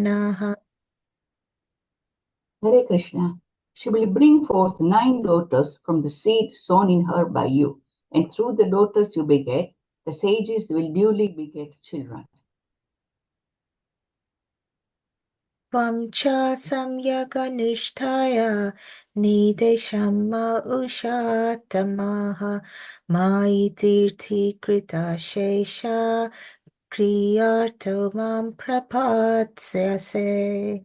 Manaha. Hare Krishna. She will bring forth 9 daughters from the seed sown in her by you, and through the daughters you beget, the sages will duly beget children. Tvam cha samyaganushtaya nidesham ma ushatamaha maitirthi krita shesha kriyarto mam prapatsase.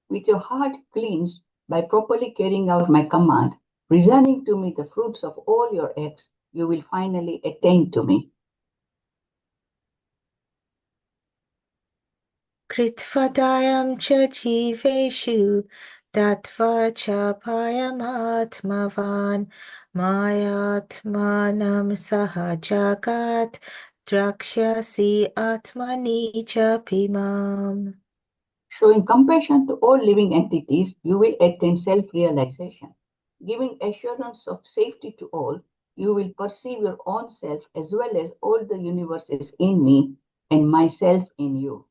With your heart cleansed by properly carrying out my command, resigning to me the fruits of all your acts, you will finally attain to me. Kritvadayam cha jiveshu datva cha payamatmavan mayatmanam sahajagat drakshasi atmani cha pimam. Showing compassion to all living entities, you will attain self-realization. Giving assurance of safety to all, you will perceive your own self as well as all the universes in me and myself in you.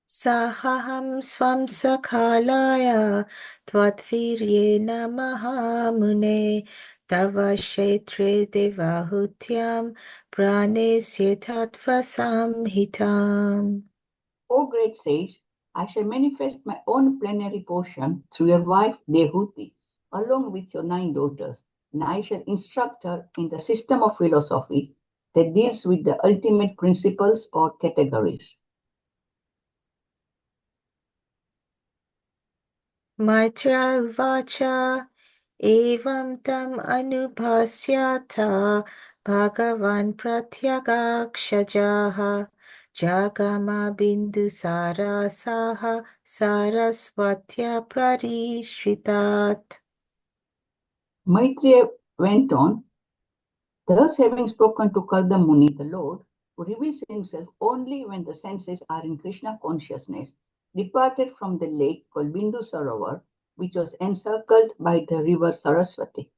Sahaham swam sakhalaya tvatviryena mahamune tava kshetre devahutyam pranesya tattva samhitam. O great sage, I shall manifest my own plenary portion through your wife Dehuti, along with your 9 daughters, and I shall instruct her in the system of philosophy that deals with the ultimate principles or categories. Maitra uvacha evam tam anuphasyata bhagavan pratyagakshajaha jagama bindu sarasaha sarasvatya prarishitat. Maitreya went on, thus having spoken to Kardama Muni, the Lord, who reveals himself only when the senses are in Krishna consciousness, departed from the lake called Bindu Sarovar, which was encircled by the river Saraswati.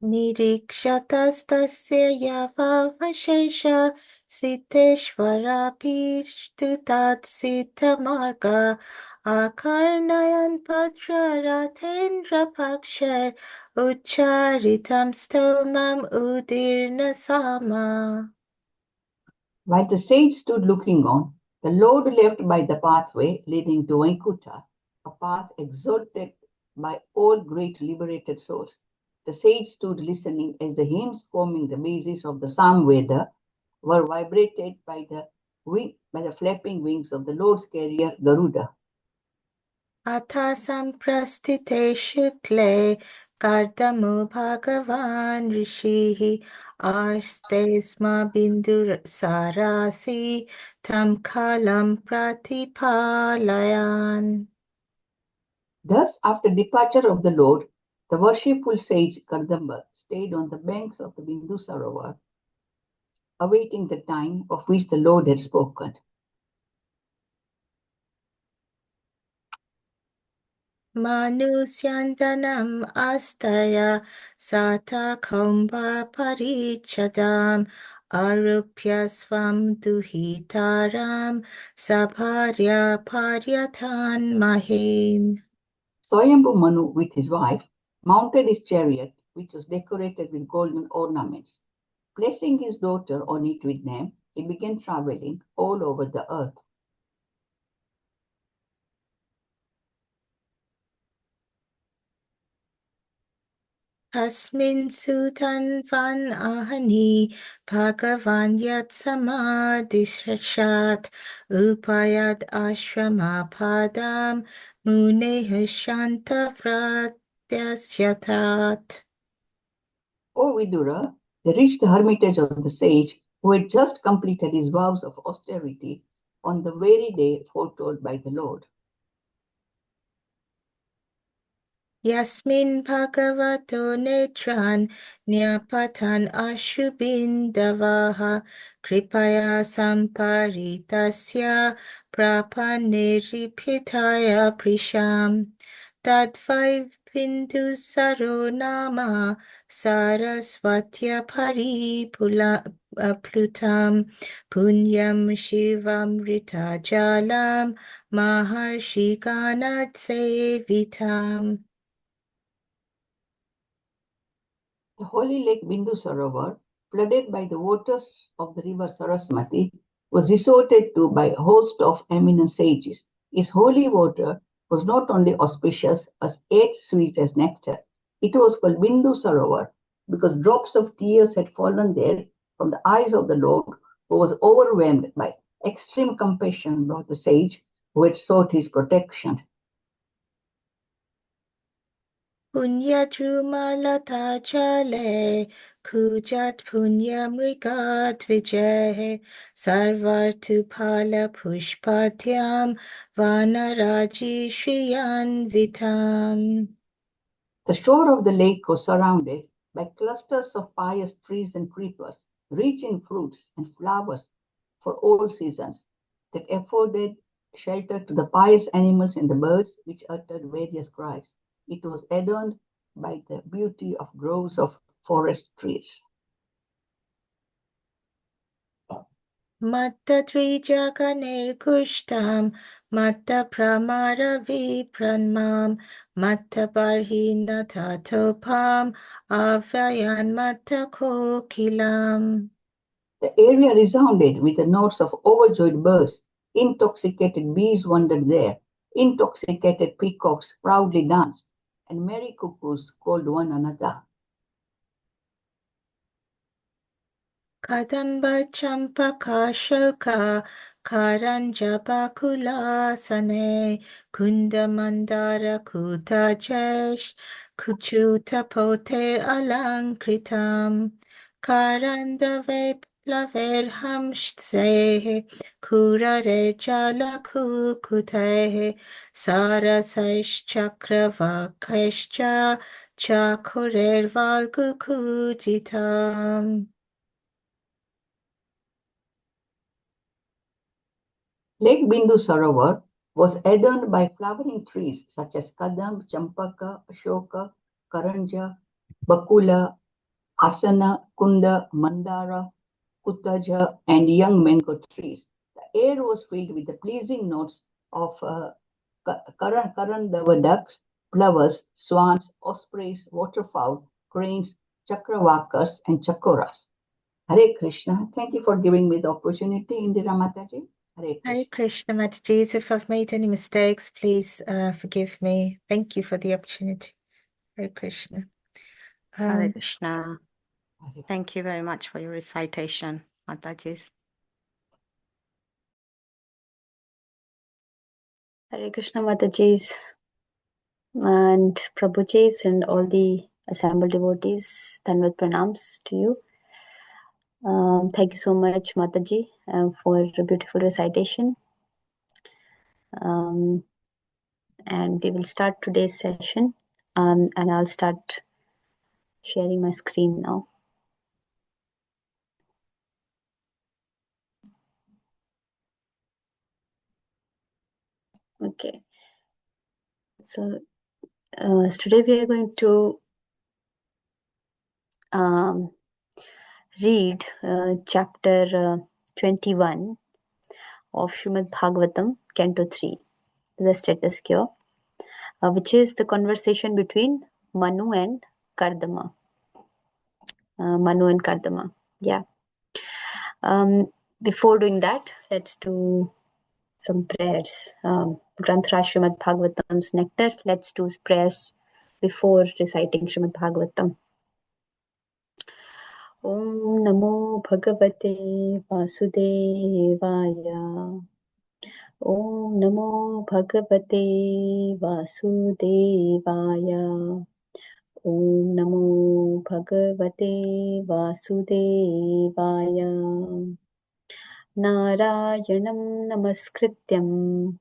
Nirikshatastasya yavavashesha siteshvarapishtutat sitamarga akarnayan patraratendra pakshar ucharitam stomam udirna sama. While the sage stood looking on, the Lord left by the pathway leading to Vaikuntha, a path exalted by all great liberated souls. The sage stood listening as the hymns forming the basis of the Samveda were vibrated by the flapping wings of the Lord's carrier Garuda. Atha samprastite shukle kardamo bhagavan rishihi aste sma bindur sarasi tam kalam pratipalayan. Thus, after departure of the Lord, the worshipful sage Kardamba stayed on the banks of the Bindu Sarovar, awaiting the time of which the Lord had spoken. Manusyantanam astaya sata kumbha parichadam arupya swam duhitaram sabharya paryatan mahim. Swayambhu Manu, with his wife, mounted his chariot, which was decorated with golden ornaments. Placing his daughter on it with them, he began traveling all over the earth. Asmin sutan van ahani bhagavan yat samadhishat upayat ashrama padam muneha shanta pratyasyatat. O Vidura, they reached the hermitage of the sage, who had just completed his vows of austerity on the very day foretold by the Lord. Yasmin bhagavato netran nyapatan ashubindavaha kripaya samparitasya prapaneripitaya prisham Tadvai Bindusaro Nama Saraswatya Plutam Punyam Shivam Rita Jalam Maharshi Kanat Sevitam. The holy lake Bindu Sarovar, flooded by the waters of the river Saraswati, was resorted to by a host of eminent sages. Its holy water was not only auspicious as yet sweet as nectar, it was called Bindu Sarovar because drops of tears had fallen there from the eyes of the Lord, who was overwhelmed by extreme compassion about the sage who had sought his protection. Punyajumalata chale kujat punyamrigat vijay sarvartupala pushpatyam vanaraji shriyan vitam. The shore of the lake was surrounded by clusters of pious trees and creepers, rich in fruits and flowers for all seasons, that afforded shelter to the pious animals and the birds which uttered various cries. It was adorned by the beauty of groves of forest trees. Matta dvijaka nirkushtam, matta pramara vipranmam, matta barhina tatopam, avayan matta kokilam. The area resounded with the notes of overjoyed birds. Intoxicated bees wandered there. Intoxicated peacocks proudly danced, and merry cuckoos called one another. Kadamba champaka shoka karanja bakula sane kunda mandara kuta jesh kuchuta pote alankritam karanda veplaver hamse kurare jala kukute sarasaish chakravakescha chakurer valgukujitam. Lake Bindu Sarovar was adorned by flowering trees such as Kadam, Champaka, Ashoka, Karanja, Bakula, Asana, Kunda, Mandara, Kutaja, and young mango trees. The air was filled with the pleasing notes of Karandava ducks, plovers, swans, ospreys, waterfowl, cranes, chakravakas, and chakoras. Hare Krishna. Thank you for giving me the opportunity, Indira Mataji. Hare Krishna, Mataji. If I've made any mistakes, please forgive me. Thank you for the opportunity. Hare Krishna. Hare Krishna. Hare Thank you very much for your recitation, Mataji. Hare Krishna Mataji's and Prabhuji's and all the assembled devotees. Tanvat pranams to you. Thank you so much, Mataji, for a beautiful recitation. And we will start today's session. And I'll start sharing my screen now. Okay. So today we are going to read chapter 21 of Srimad Bhagavatam, Canto 3, the status quo, which is the conversation between Manu and Kardama. Yeah. Before doing that, let's do some prayers. Granthra Srimad Bhagavatam's nectar. Let's do prayers before reciting Srimad Bhagavatam. Om Namo Bhagavate Vasudevaya. Om Namo Bhagavate Vasudevaya. Om Namo Bhagavate Vasudevaya. Narayanam Namaskrityam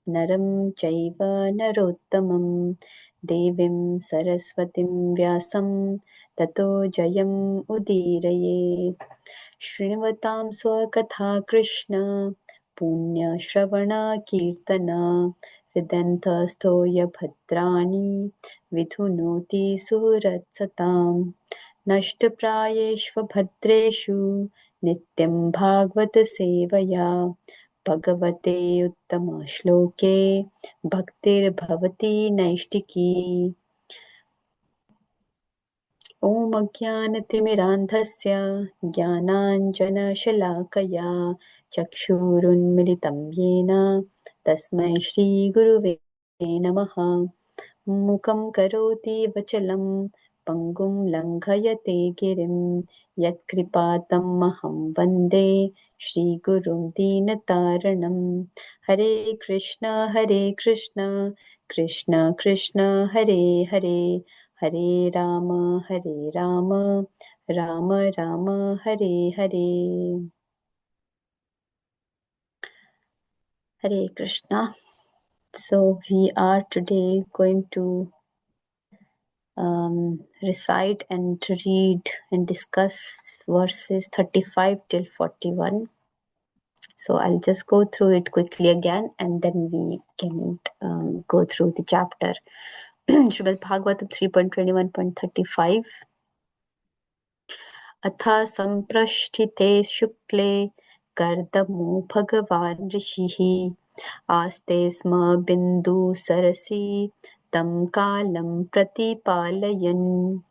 Naram Chaiva Narottamam Devim Saraswatim Vyasam Tato Jayam Udirayet. Shrinivatam Swakatha Krishna Punya Shravana Kirtana हृदन्तस्थोय भद्राणि विधुनोति सुहृत्सताम् नष्टप्रायेष्वभद्रेषु नित्यं भागवत सेवया भगवते उत्तमश्लोके भक्तिर्भवति नैष्टिकी। ॐ अज्ञानतिमिरान्धस्य ज्ञानाञ्जनशलाकया चक्षुरुन्मिलितं येन तस्मै श्रीगुरुवे नमः। मूकं करोति वचलं पङ्गुं लङ्घयते गिरिं यत्कृपातमहं वन्दे श्रीगुरुं दीनतारणं। हरे Krishna Krishna Krishna Hare Hare Hare Ram Ram Ram Hare Hare. Hare Krishna. So we are today going to recite and read and discuss verses 35 till 41. So I'll just go through it quickly again and then we can go through the chapter. Srimad Bhagavatam 3.21.35. अथ सम्प्रष्ठिते शुक्ले कर्दमो भगवान् ऋषिः आस्ते स्म बिन्दुसरसि तं कालं प्रतिपालयन्.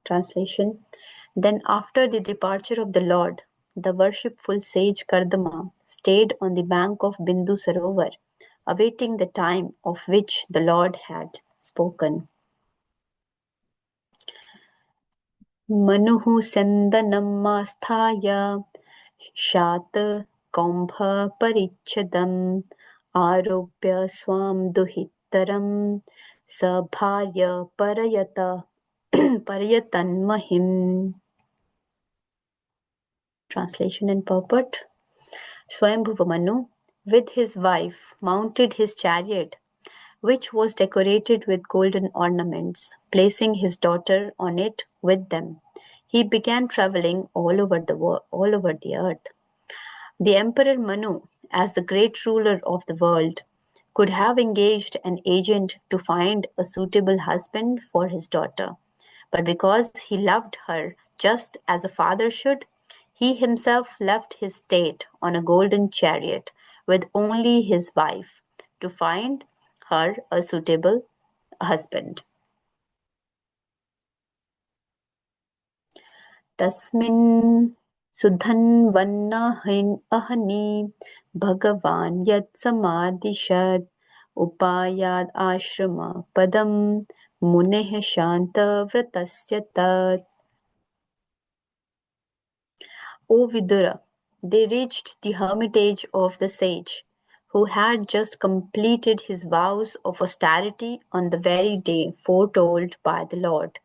Translation. Then after the departure of the Lord, the worshipful sage Kardama stayed on the bank of Bindu Sarovar, awaiting the time of which the Lord had spoken. Manuः सन्दनमास्थाय शातकौम्भपरिच्छदम् आरोप्य Swan दुहितरं सभार्य परयतन्महिम्. Translation and purport. Swayambhuva Manu, with his wife, mounted his chariot, which was decorated with golden ornaments. Placing his daughter on it with them, he began traveling all over the earth. The Emperor Manu, as the great ruler of the world, could have engaged an agent to find a suitable husband for his daughter. But because he loved her just as a father should, he himself left his state on a golden chariot with only his wife to find her a suitable husband. Tasmin sudhanvannahin ahani bhagavan yat samadishad upayad ashrama padam muneh shanta vratasya tat. O Vidura, they reached the hermitage of the sage, who had just completed his vows of austerity on the very day foretold by the Lord.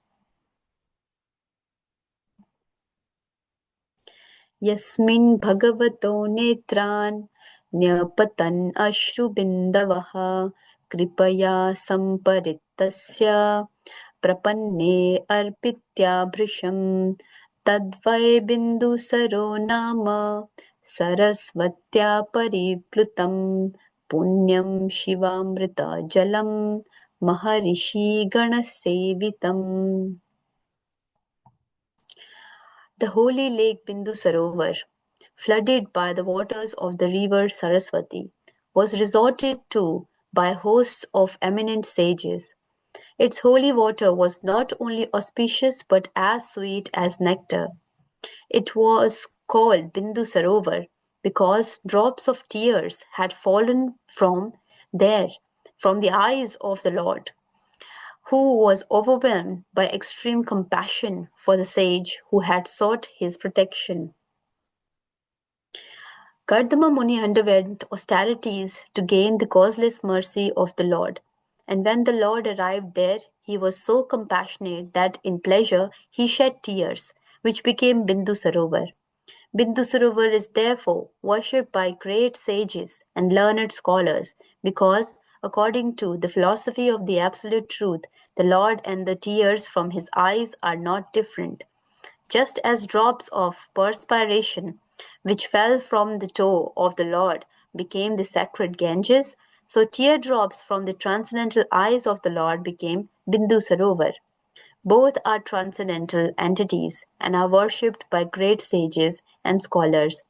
Yasmin bhagavato netran nyapatan ashrubindavaha kripaya samparittasya prapanne arpitya bhrisham tadvai bindusaro nama sarasvatya pariplutam punyam shivamrita jalam maharishi ganasevitam. The holy lake Bindu Sarovar, flooded by the waters of the river Saraswati, was resorted to by hosts of eminent sages. Its holy water was not only auspicious but as sweet as nectar. It was called Bindu Sarovar because drops of tears had fallen from the eyes of the Lord, who was overwhelmed by extreme compassion for the sage who had sought his protection. Kardama Muni underwent austerities to gain the causeless mercy of the Lord, and when the Lord arrived there, he was so compassionate that in pleasure he shed tears, which became Bindu Sarovar. Bindu Sarovar is therefore worshipped by great sages and learned scholars because, according to the philosophy of the Absolute Truth, the Lord and the tears from his eyes are not different. Just as drops of perspiration which fell from the toe of the Lord became the sacred Ganges, So teardrops from the transcendental eyes of the Lord became Bindu Sarovar. Both are transcendental entities and are worshipped by great sages and scholars.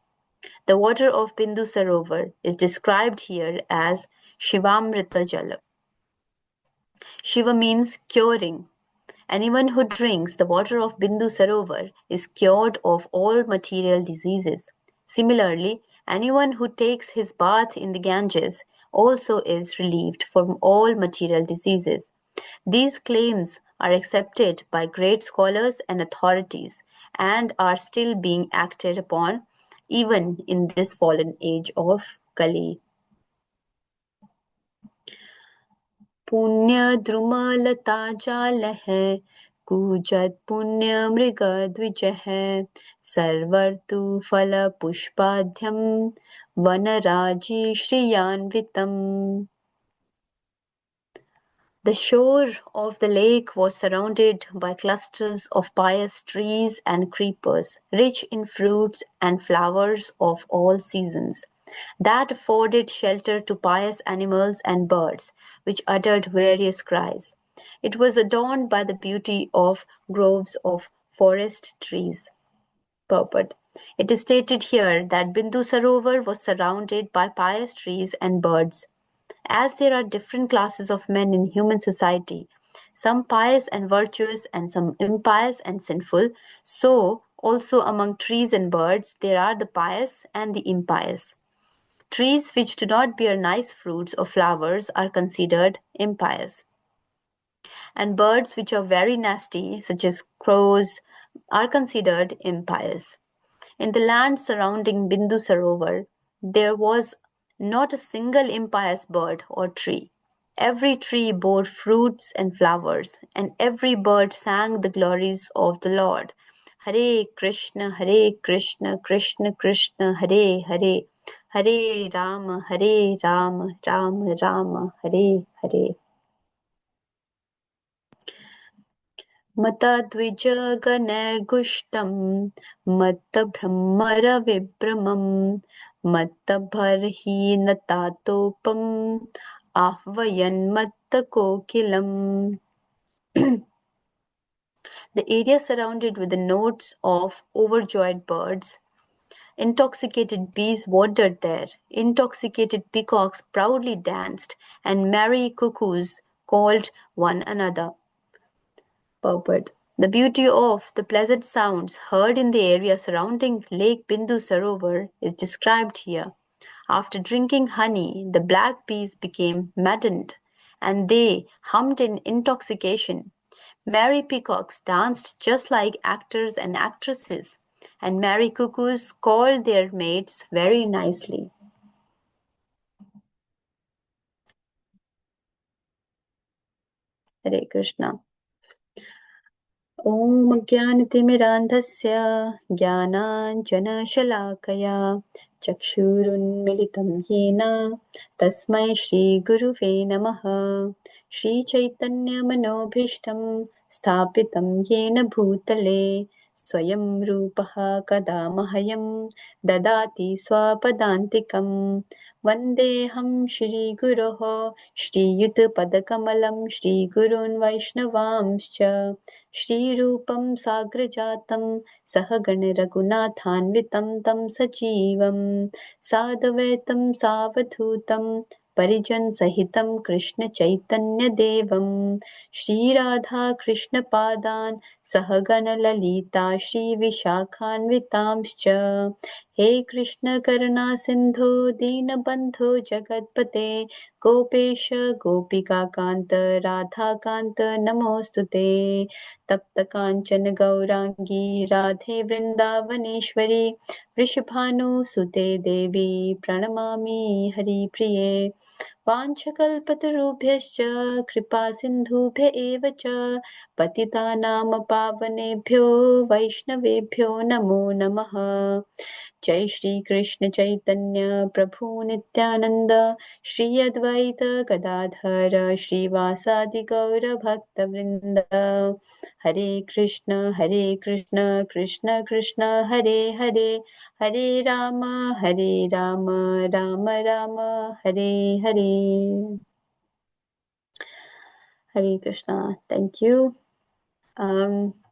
The water of Bindu Sarovar is described here as Shivamrita Jala. Shiva means curing. Anyone who drinks the water of Bindu Sarovar is cured of all material diseases. Similarly, anyone who takes his bath in the Ganges also is relieved from all material diseases. These claims are accepted by great scholars and authorities and are still being acted upon even in this fallen age of Kali. पुण्य द्रुमलता जाल है कूजत पुण्य मृग द्विज है सर्वर्तु फल पुष्पाध्यम वनराजी श्रियान्वितम. The shore of the lake was surrounded by clusters of pious trees and creepers, rich in fruits and flowers of all seasons, that afforded shelter to pious animals and birds, which uttered various cries. It was adorned by the beauty of groves of forest trees. Purport. It is stated here that Bindu Sarovar was surrounded by pious trees and birds. As there are different classes of men in human society, some pious and virtuous and some impious and sinful, so also among trees and birds there are the pious and the impious. Trees which do not bear nice fruits or flowers are considered impious. And birds which are very nasty, such as crows, are considered impious. In the land surrounding Bindu Sarovar, there was not a single impious bird or tree. Every tree bore fruits and flowers, and every bird sang the glories of the Lord. Hare Krishna, Krishna Krishna, Hare Hare, Hare Rama, Rama Rama, Hare Hare. मतद्विजगणैर्गुष्टं मत्तभ्रमरविभ्रमं मत्तभर्हीनतातोपम् आह्वयन्मत्तकोकिलम्. The area surrounded with the notes of overjoyed birds. Intoxicated bees wandered there, intoxicated peacocks proudly danced, and merry cuckoos called one another. Purport. The beauty of the pleasant sounds heard in the area surrounding Lake Bindu Sarovar is described here. After drinking honey, the black bees became maddened, and they hummed in intoxication. Merry peacocks danced just like actors and actresses, and merry cuckoos called their mates very nicely. Hare Krishna. ॐ अज्ञानतिमिरान्धस्य ज्ञानाञ्जनशलाकया चक्षुरुन्मिलितं येन तस्मै श्रीगुरुवे नमः. श्रीचैतन्यमनोभीष्टं स्थापितं येन भूतले स्वयं रूपः कदा मह्यं ददाति स्वपदान्तिकं. वन्देऽहं श्रीगुरोः श्रीयुतपदकमलं श्रीगुरून् वैष्णवांश्च श्रीरूपं साग्रजातं सहगणरघुनाथान्वितं तं सजीवं साद्वैतं सावधूतं परिजनसहितं कृष्णचैतन्यदेवं श्रीराधाकृष्णपादान् सहगणललिता श्रीविशाखान्वितांश्च. हे कृष्ण करुणा सिन्धो दीनबन्धो जगत्पते गोपेश गोपिकान्त राधाकान्त नमोऽस्तुते. तप्त काञ्चन गौराङ्गी राधे वृन्दावनेश्वरी वृषभानुसुते देवी प्रणमामि हरिप्रिये. वाञ्छकल्पतरुभ्यश्च कृपा सिन्धुभ्य एव च पतितानां पावनेभ्यो वैष्णवेभ्यो नमो नमः. जय श्री कृष्ण चैतन्य प्रभु नित्यानंद श्री अद्वैत गदाधर श्रीवासादि गौर भक्त वृंद. हरे कृष्ण कृष्ण कृष्ण हरे हरे, हरे Ram Ram Ram Hare Hare. Hare Krishna. Thank you.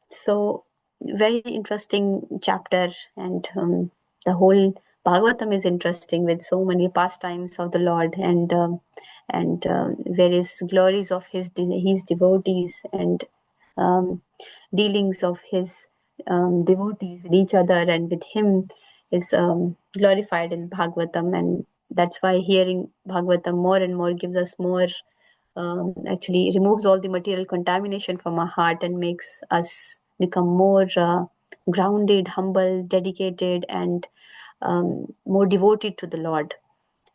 So very interesting chapter, and the whole Bhagavatam is interesting with so many pastimes of the Lord and various glories of his devotees and dealings of his devotees with each other and with him is glorified in Bhagavatam, and that's why hearing Bhagavatam more and more gives us more actually removes all the material contamination from our heart and makes us become more grounded, humble, dedicated, and more devoted to the Lord.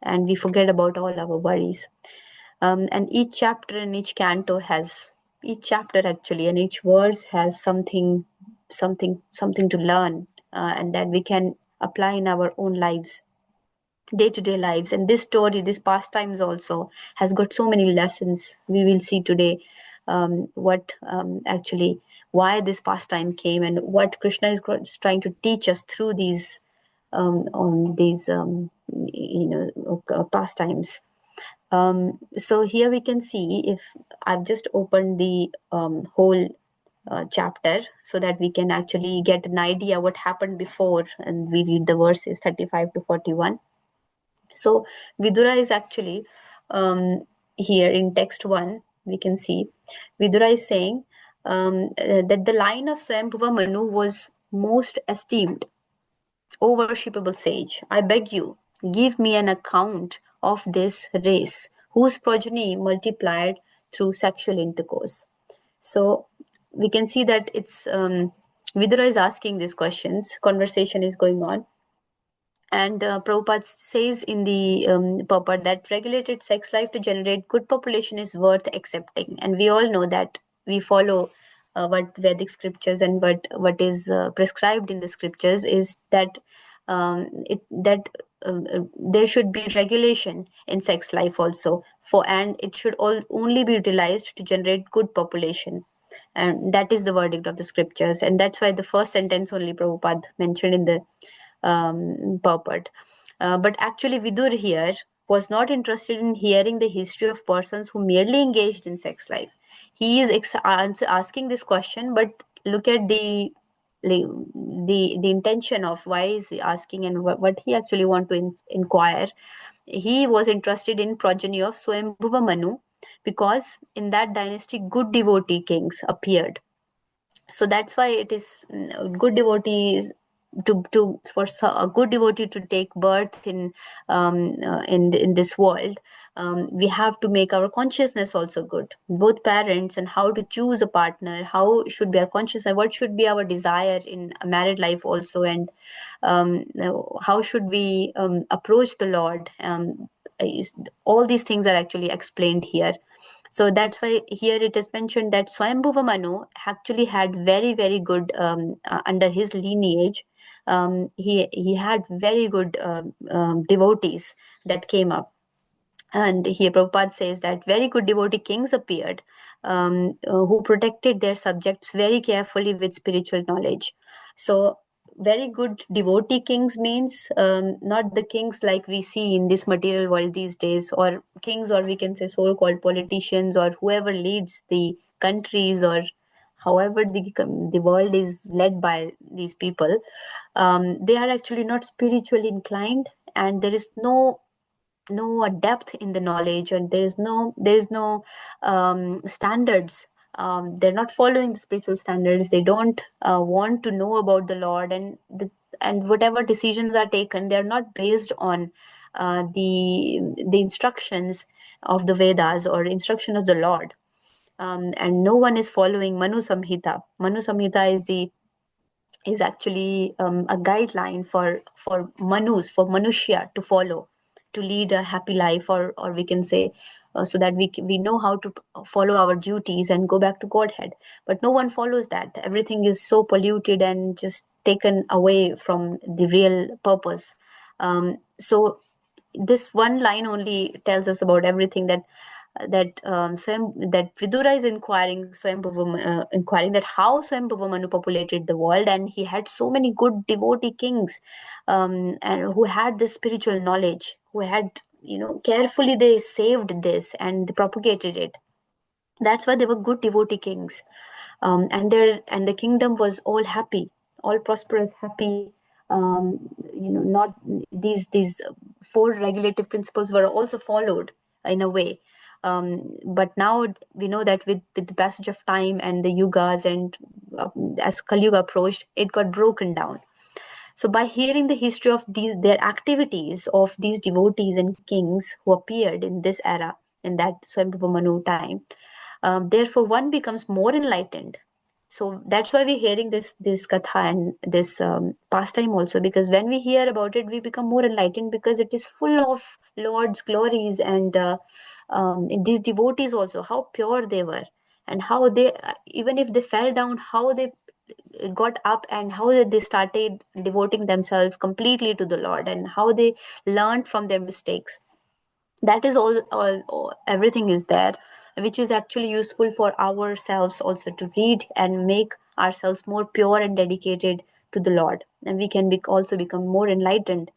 And we forget about all our worries. And each chapter and each canto has, each chapter actually, and each verse has something to learn, and that we can apply in our own lives, day-to-day lives. And this story, this pastimes also has got so many lessons. We will see today what actually why this pastime came and what Krishna is trying to teach us through these pastimes. So here we can see, if I've just opened the whole chapter so that we can actually get an idea what happened before, and we read the verses 35 to 41. So Vidura is actually here in text 1, we can see Vidura is saying that the line of Swayambhuva Manu was most esteemed, O worshipable sage, I beg you, give me an account of this race whose progeny multiplied through sexual intercourse. So we can see that it's Vidura is asking these questions, conversation is going on. And Prabhupada says in the purport that regulated sex life to generate good population is worth accepting. And we all know that we follow what Vedic scriptures and what is prescribed in the scriptures is that there should be regulation in sex life also, and it should only be utilized to generate good population. And that is the verdict of the scriptures. And that's why the first sentence only Prabhupada mentioned in the purport. But actually Vidur here was not interested in hearing the history of persons who merely engaged in sex life. He is asking this question, but look at the intention of why is he asking and what he actually want to inquire. He was interested in progeny of Swayambhuva Manu because in that dynasty good devotee kings appeared. So that's why it is good devotees for a good devotee to take birth in this world. We have to make our consciousness also good, both parents, and how to choose a partner, how should be our consciousness, what should be our desire in a married life also, and how should we approach the Lord. All these things are actually explained here. So that's why here it is mentioned that Swayambhuva Manu actually had very, very good, under his lineage, he had very good devotees that came up. And here Prabhupada says that very good devotee kings appeared who protected their subjects very carefully with spiritual knowledge. So very good devotee kings means not the kings like we see in this material world these days, or kings, or we can say so-called politicians, or whoever leads the countries, or however the world is led by these people. They are actually not spiritually inclined, and there is no depth in the knowledge, and there is no standards. They're not following the spiritual standards. They don't want to know about the Lord, and whatever decisions are taken, they're not based on the instructions of the Vedas or instruction of the Lord. And no one is following Manu Samhita. Manu Samhita is actually a guideline for Manushya to follow, to lead a happy life, or we can say so that we know how to follow our duties and go back to Godhead. But no one follows that. Everything is so polluted and just taken away from the real purpose. So this one line only tells us about everything, that Vidura is inquiring that how Swayambhuva Manu populated the world, and he had so many good devotee kings, and who had this spiritual knowledge, who had carefully they saved this and they propagated it. That's why they were good devotee kings. And the kingdom was all happy, all prosperous, happy. Not these four regulative principles were also followed in a way. But now we know that with the passage of time and the yugas, and as Kali Yuga approached, it got broken down. So by hearing the history of their activities of these devotees and kings who appeared in this era, in that Swayambhuva Manu time, therefore one becomes more enlightened. So that's why we're hearing this katha and this pastime also, because when we hear about it, we become more enlightened, because it is full of Lord's glories and these devotees also, how pure they were, and how they, even if they fell down, how they got up, and how they started devoting themselves completely to the Lord, and how they learned from their mistakes. That is all everything is there, which is actually useful for ourselves also to read and make ourselves more pure and dedicated to the Lord, and we can also become more enlightened.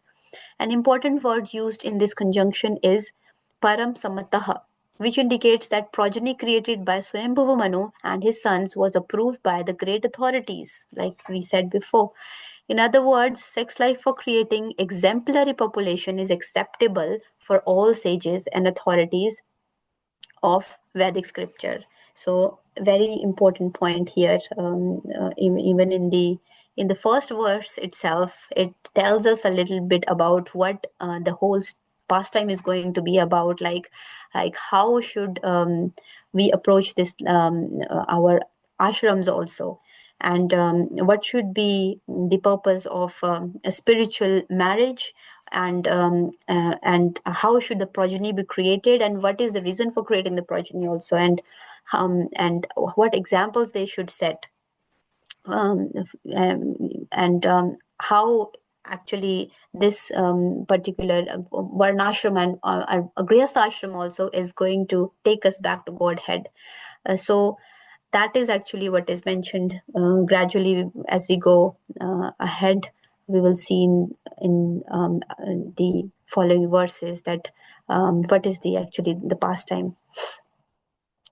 An important word used in this conjunction is param sammataha, which indicates that progeny created by Swayambhuva Manu and his sons was approved by the great authorities, like we said before. In other words, sex life for creating exemplary population is acceptable for all sages and authorities of Vedic scripture. So very important point here. Even in the first verse itself, it tells us a little bit about what the whole pastime is going to be about. Like how should we approach this our ashrams also, and what should be the purpose of a spiritual marriage, and how should the progeny be created, and what is the reason for creating the progeny also, and what examples they should set, and how actually this particular varnashram and grihastha ashram also is going to take us back to Godhead. So that is actually what is mentioned gradually as we go ahead. We will see in the following verses that what is the pastime.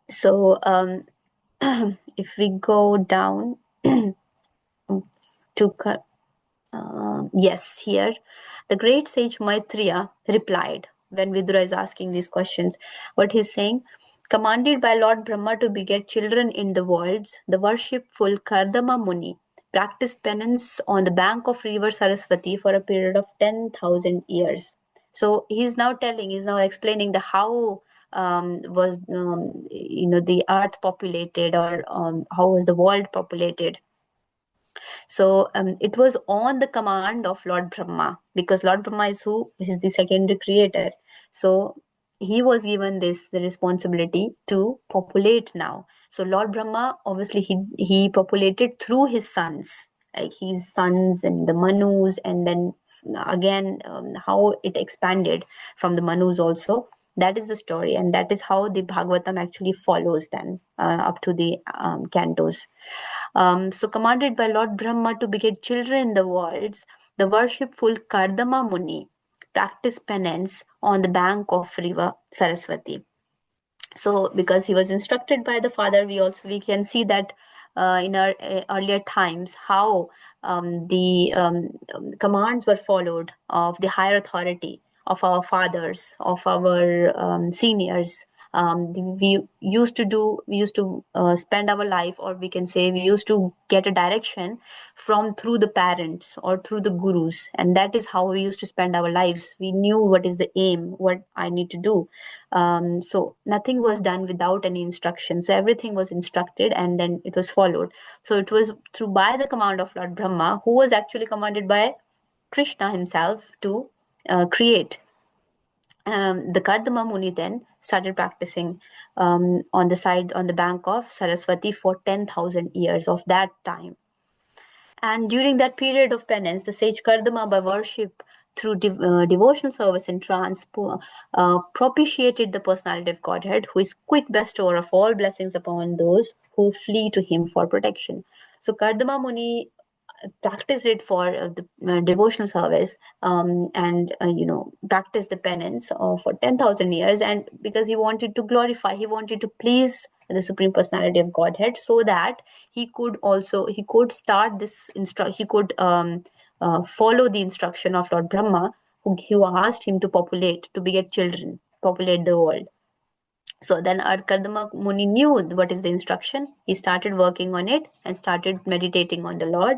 So if we go down to yes, here the great sage Maitreya replied when Vidura is asking these questions. What he's saying: commanded by Lord Brahma to beget children in the worlds, the worshipful Kardama Muni practiced penance on the bank of river Saraswati for a period of 10,000 years. So he's now explaining the how was the earth populated, or how was the world populated. So it was on the command of Lord Brahma, because Lord Brahma is the secondary creator. So he was given the responsibility to populate now. So Lord Brahma, obviously he populated through his sons, like his sons and the Manus, and then again how it expanded from the Manus also. That is the story, and that is how the Bhagavatam actually follows then up to the cantos. So commanded by Lord Brahma to beget children in the worlds, the worshipful Kardama Muni practiced penance on the bank of river Saraswati. So because he was instructed by the father, we can see that in our earlier times how the commands were followed of the higher authority, of our fathers, of our seniors. We used to spend our life, or we can say we used to get a direction through the parents or through the gurus, and that is how we used to spend our lives. We knew what is the aim, what I need to do. So nothing was done without any instruction. So everything was instructed, and then it was followed. So it was by the command of Lord Brahma, who was actually commanded by Krishna himself to create. The Kardama Muni then started practicing on the bank of Saraswati for 10,000 years of that time. And during that period of penance, the sage Kardama, by worship through devotional service and trance, propitiated the personality of Godhead, who is quick bestower of all blessings upon those who flee to him for protection. So Kardama Muni practiced it for the devotional service, and practiced the penance for 10,000 years, and because he wanted to glorify, he wanted to please the Supreme Personality of Godhead, so that he could start this he could follow the instruction of Lord Brahma, who asked him to beget children, populate the world. So then Kardama Muni knew what is the instruction. He started working on it and started meditating on the Lord,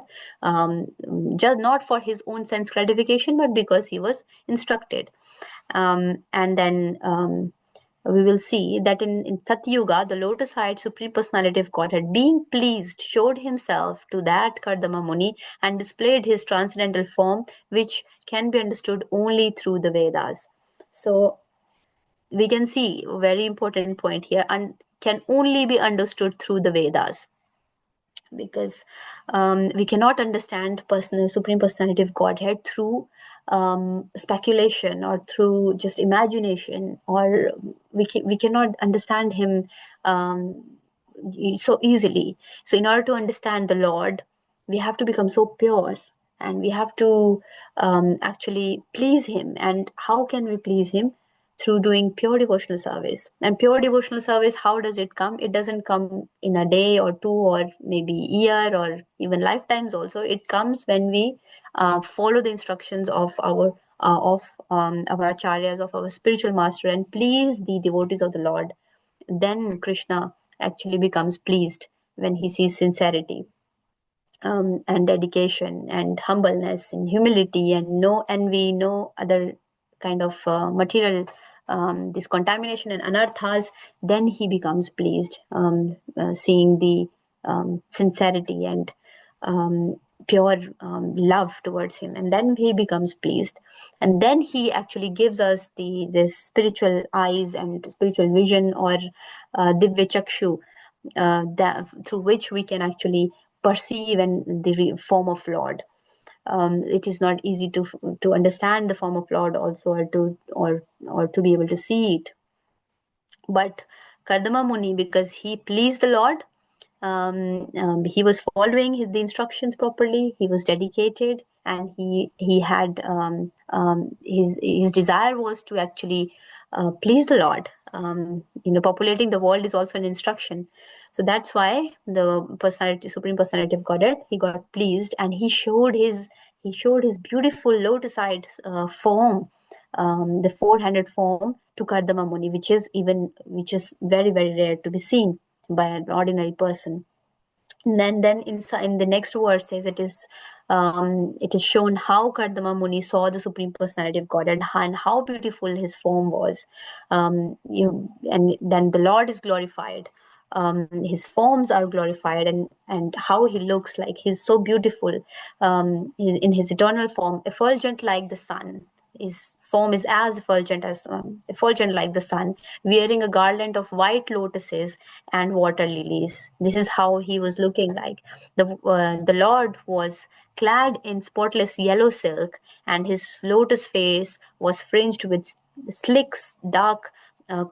just not for his own sense gratification, but because he was instructed. And then we will see that in Satyuga, the lotus-eyed Supreme Personality of Godhead, being pleased, showed himself to that Kardama Muni and displayed his transcendental form, which can be understood only through the Vedas. So we can see a very important point here, and can only be understood through the Vedas, because we cannot understand Supreme Personality of Godhead through speculation or through just imagination, or we cannot understand him so easily. So in order to understand the Lord, we have to become so pure, and we have to actually please him. And how can we please him? Through doing pure devotional service. And pure devotional service, how does it come? It doesn't come in a day or two, or maybe year, or even lifetimes also. It comes when we follow the instructions of our acharyas, of our spiritual master, and please the devotees of the Lord. Then Krishna actually becomes pleased when he sees sincerity, and dedication and humbleness and humility, and no envy, no other kind of material this contamination and anarthas. Then he becomes pleased, seeing the sincerity and pure love towards him, and then he becomes pleased, and then he actually gives us this spiritual eyes and spiritual vision, or divya chakshu, that through which we can actually perceive the form of Lord. It is not easy to understand the form of Lord also, or to be able to see it. But Kardama Muni, because he pleased the Lord, he was following the instructions properly, he was dedicated, and he had his desire was to actually please the Lord. Populating the world is also an instruction. So that's why the Supreme Personality of Godhead, he got pleased, and he showed his beautiful lotus-eyed form, the four-handed form, to Kardama Muni, which is very, very rare to be seen by an ordinary person. And then in the next verses, it is shown how Kardama Muni saw the Supreme Personality of Godhead, and how beautiful his form was. And then the Lord is glorified. His forms are glorified, and how he looks like. He's so beautiful. He's in his eternal form, effulgent like the sun. His form is as effulgent like the sun, wearing a garland of white lotuses and water lilies. This is how he was looking like. The Lord was clad in spotless yellow silk, and his lotus face was fringed with slick, dark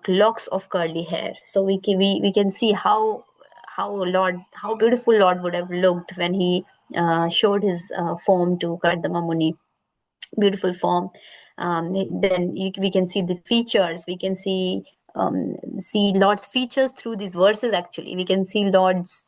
locks of curly hair. So we can see how beautiful Lord would have looked when he showed his form to Kardama Muni. Beautiful form. Then we can see the features. We can see Lord's features through these verses. Actually, we can see Lord's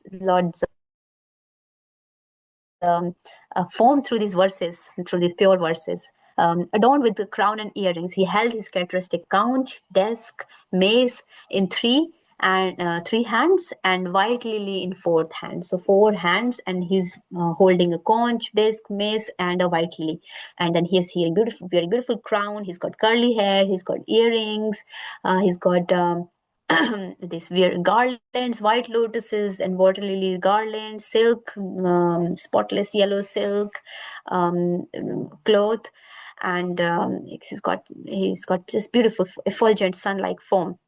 form through these verses, through these pure verses. Adorned with the crown and earrings, he held his characteristic conch, desk, mace in three hands, and white lily in fourth hand. So 4 hands, and he's holding a conch, desk, mace, and a white lily. And then he's here, very beautiful crown. He's got curly hair. He's got earrings. He's got these weird garlands, white lotuses and water lily garlands, silk, spotless yellow silk cloth, and he's got this beautiful effulgent sun-like form.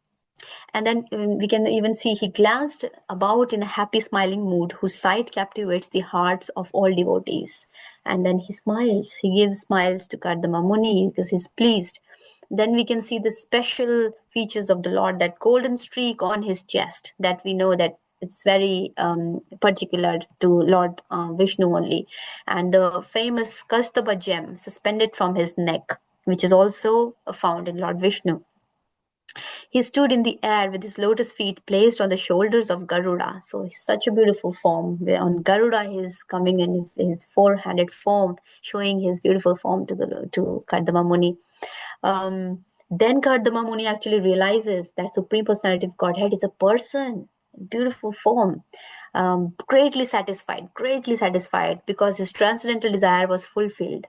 And then we can even see he glanced about in a happy, smiling mood, whose sight captivates the hearts of all devotees. And then he smiles. He gives smiles to Kardama Muni because he's pleased. Then we can see the special features of the Lord, that golden streak on his chest, that we know that it's very particular to Lord Vishnu only. And the famous Kastaba gem suspended from his neck, which is also found in Lord Vishnu. He stood in the air with his lotus feet placed on the shoulders of Garuda. So he's such a beautiful form. On Garuda, he's coming in his four-handed form, showing his beautiful form to Kardama Muni. Then Kardama Muni actually realizes that Supreme Personality of Godhead is a person, beautiful form, greatly satisfied because his transcendental desire was fulfilled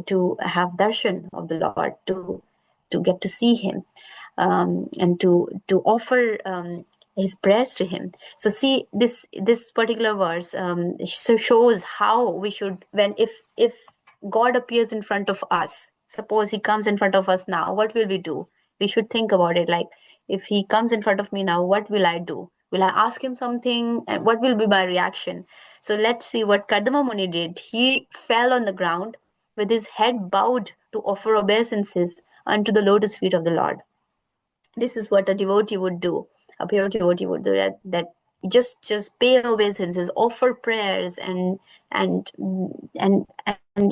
to have darshan of the Lord, to get to see him, and to offer his prayers to him. So see, this particular verse so shows how we should, if God appears in front of us, suppose he comes in front of us now, what will we do? We should think about it, like, if he comes in front of me now, what will I do? Will I ask him something? And what will be my reaction? So let's see what Kardama Muni did. He fell on the ground with his head bowed to offer obeisances unto the lotus feet of the Lord. This is what a devotee would do. A pure devotee would do that just pay obeisances, offer prayers, and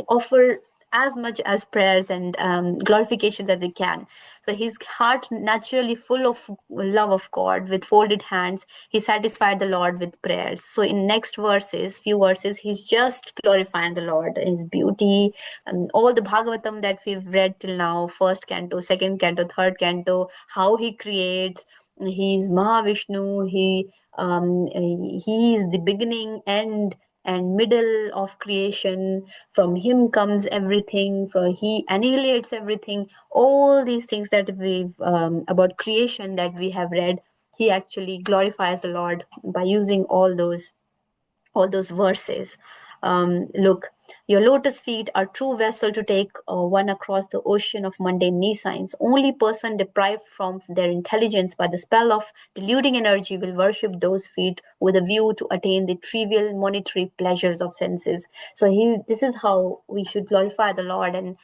offer as much as prayers and glorifications as he can. So his heart naturally full of love of God, with folded hands, he satisfied the Lord with prayers. So in next few verses, he's just glorifying the Lord, his beauty, and all the Bhagavatam that we've read till now, first canto, second canto, third canto, how he creates. He's Mahavishnu. He is the beginning, end, and middle of creation. From him comes everything. He annihilates everything. All these things that we've about creation that we have read, he actually glorifies the Lord by using all those verses. Look, your lotus feet are true vessel to take one across the ocean of mundane nescience. Only person deprived from their intelligence by the spell of deluding energy will worship those feet with a view to attain the trivial monetary pleasures of senses. So this is how we should glorify the Lord and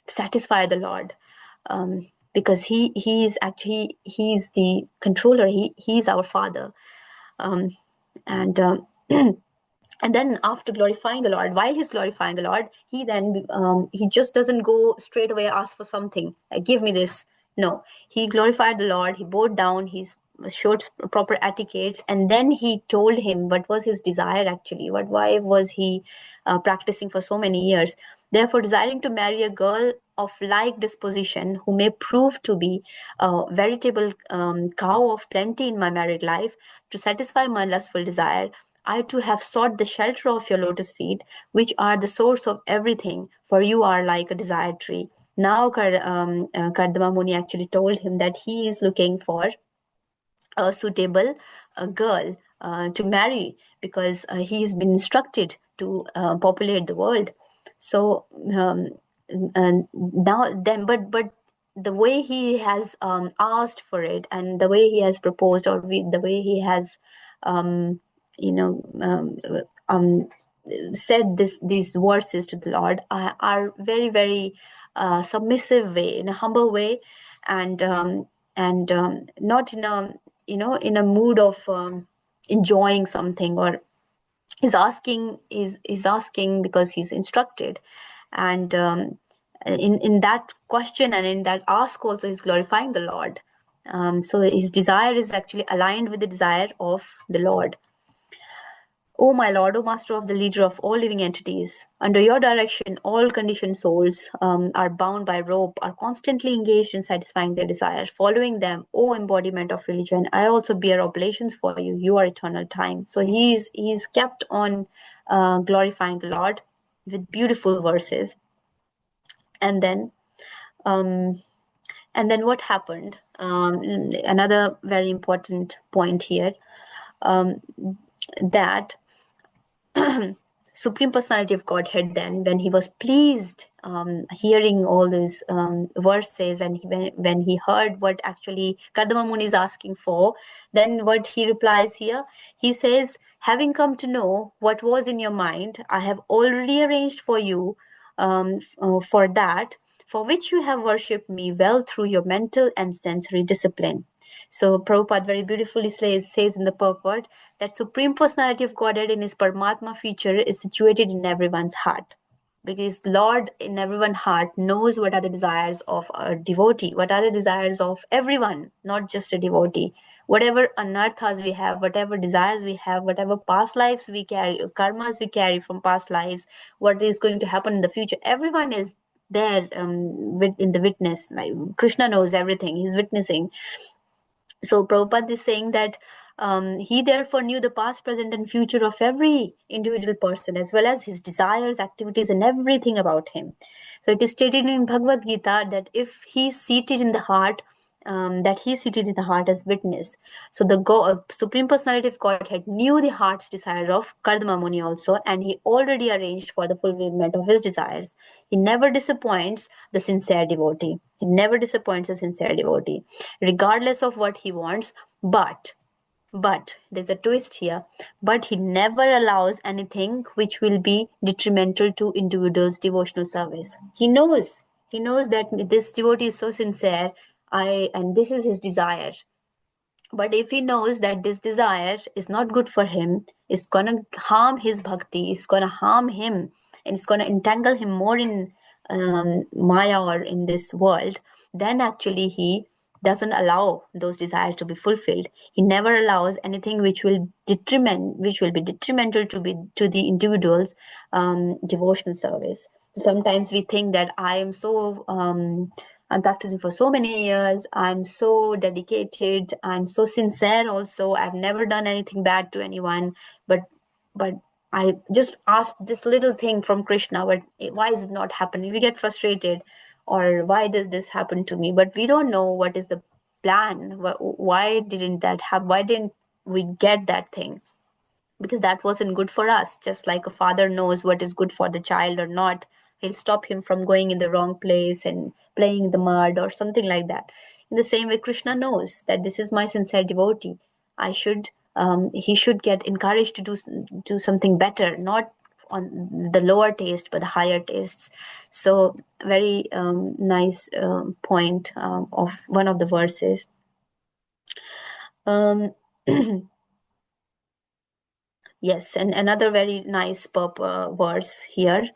satisfy the Lord. Because he's the controller. He's our Father, and and then after glorifying the Lord, while he's glorifying the Lord, he then he just doesn't go straight away ask for something, like, give me this. No, he glorified the Lord. He bowed down. He showed proper etiquettes, and then he told him what was his desire actually. Why was he practicing for so many years? Therefore, desiring to marry a girl of like disposition, who may prove to be a veritable cow of plenty in my married life, to satisfy my lustful desire, I too have sought the shelter of your lotus feet, which are the source of everything, for you are like a desired tree. Now Kardama Muni actually told him that he is looking for a suitable girl to marry, because he's been instructed to populate the world. So and now then, but the way he has asked for it, and the way he has proposed, or the way he has said these verses to the Lord are very, very submissive way, in a humble way, and not in a in a mood of enjoying something, or is asking because he's instructed. And in that question and in that ask also, he's glorifying the Lord. So his desire is actually aligned with the desire of the Lord. O my Lord, O Master of the leader of all living entities, under your direction, all conditioned souls are bound by rope, are constantly engaged in satisfying their desires. Following them, O embodiment of religion, I also bear oblations for you. You are eternal time. So he's kept on glorifying the Lord with beautiful verses. And then what happened? Another very important point here, that Supreme Personality of Godhead, then, when he was pleased hearing all these verses, and when he heard what actually Kardama Muni is asking for, then what he replies here, he says, having come to know what was in your mind, I have already arranged for you for that. for which you have worshipped me well through your mental and sensory discipline. So Prabhupada very beautifully says in the purport that Supreme Personality of Godhead in his Paramatma feature is situated in everyone's heart. Because Lord in everyone's heart knows what are the desires of a devotee, what are the desires of everyone, not just a devotee. Whatever anarthas we have, whatever desires we have, whatever past lives we carry, karmas we carry from past lives, what is going to happen in the future, everyone is there in the witness. Like Krishna knows everything, he's witnessing. So Prabhupada is saying that he therefore knew the past, present, and future of every individual person, as well as his desires, activities, and everything about him. So it is stated in Bhagavad Gita that if he is seated in the heart, as witness. So the Supreme Personality of Godhead knew the heart's desire of Kardama Muni also, and he already arranged for the fulfillment of his desires. He never disappoints the sincere devotee. He never disappoints a sincere devotee, regardless of what he wants. But there's a twist here. But he never allows anything which will be detrimental to individual's devotional service. He knows that this devotee is so sincere, and this is his desire. But if he knows that this desire is not good for him, it's going to harm his bhakti, it's going to harm him, and it's going to entangle him more in Maya or in this world, then actually he doesn't allow those desires to be fulfilled. He never allows anything which will be detrimental to the individual's devotional service. Sometimes we think that I'm practicing for so many years, I'm so dedicated, I'm so sincere also, I've never done anything bad to anyone, but I just asked this little thing from Krishna, but why is it not happening? We get frustrated, or why does this happen to me? But we don't know what is the plan. Why didn't that happen? Why didn't we get that thing? Because that wasn't good for us. Just like a father knows what is good for the child or not, he'll stop him from going in the wrong place and playing in the mud or something like that. In the same way, Krishna knows that this is my sincere devotee. He should get encouraged to do something better, not on the lower taste but the higher tastes. So very nice point of one of the verses. Yes, and another very nice verse here.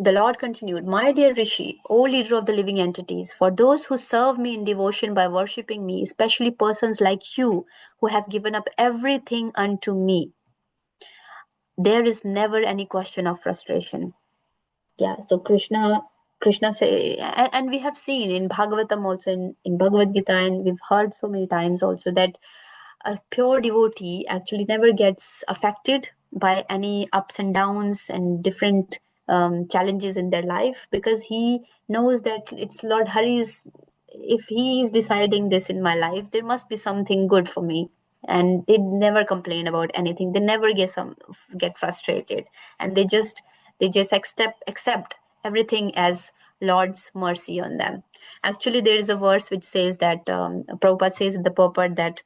The Lord continued, "My dear Rishi, O leader of the living entities, for those who serve me in devotion by worshipping me, especially persons like you who have given up everything unto me, there is never any question of frustration." Yeah, so Krishna say, and we have seen in Bhagavatam also, in Bhagavad Gita, and we've heard so many times also that a pure devotee actually never gets affected by any ups and downs and different challenges in their life, because he knows that it's Lord Hari's. If he is deciding this in my life, there must be something good for me. And they never complain about anything. They never get frustrated, and they just accept everything as Lord's mercy on them. Actually, there is a verse which says that Prabhupada says in the purport that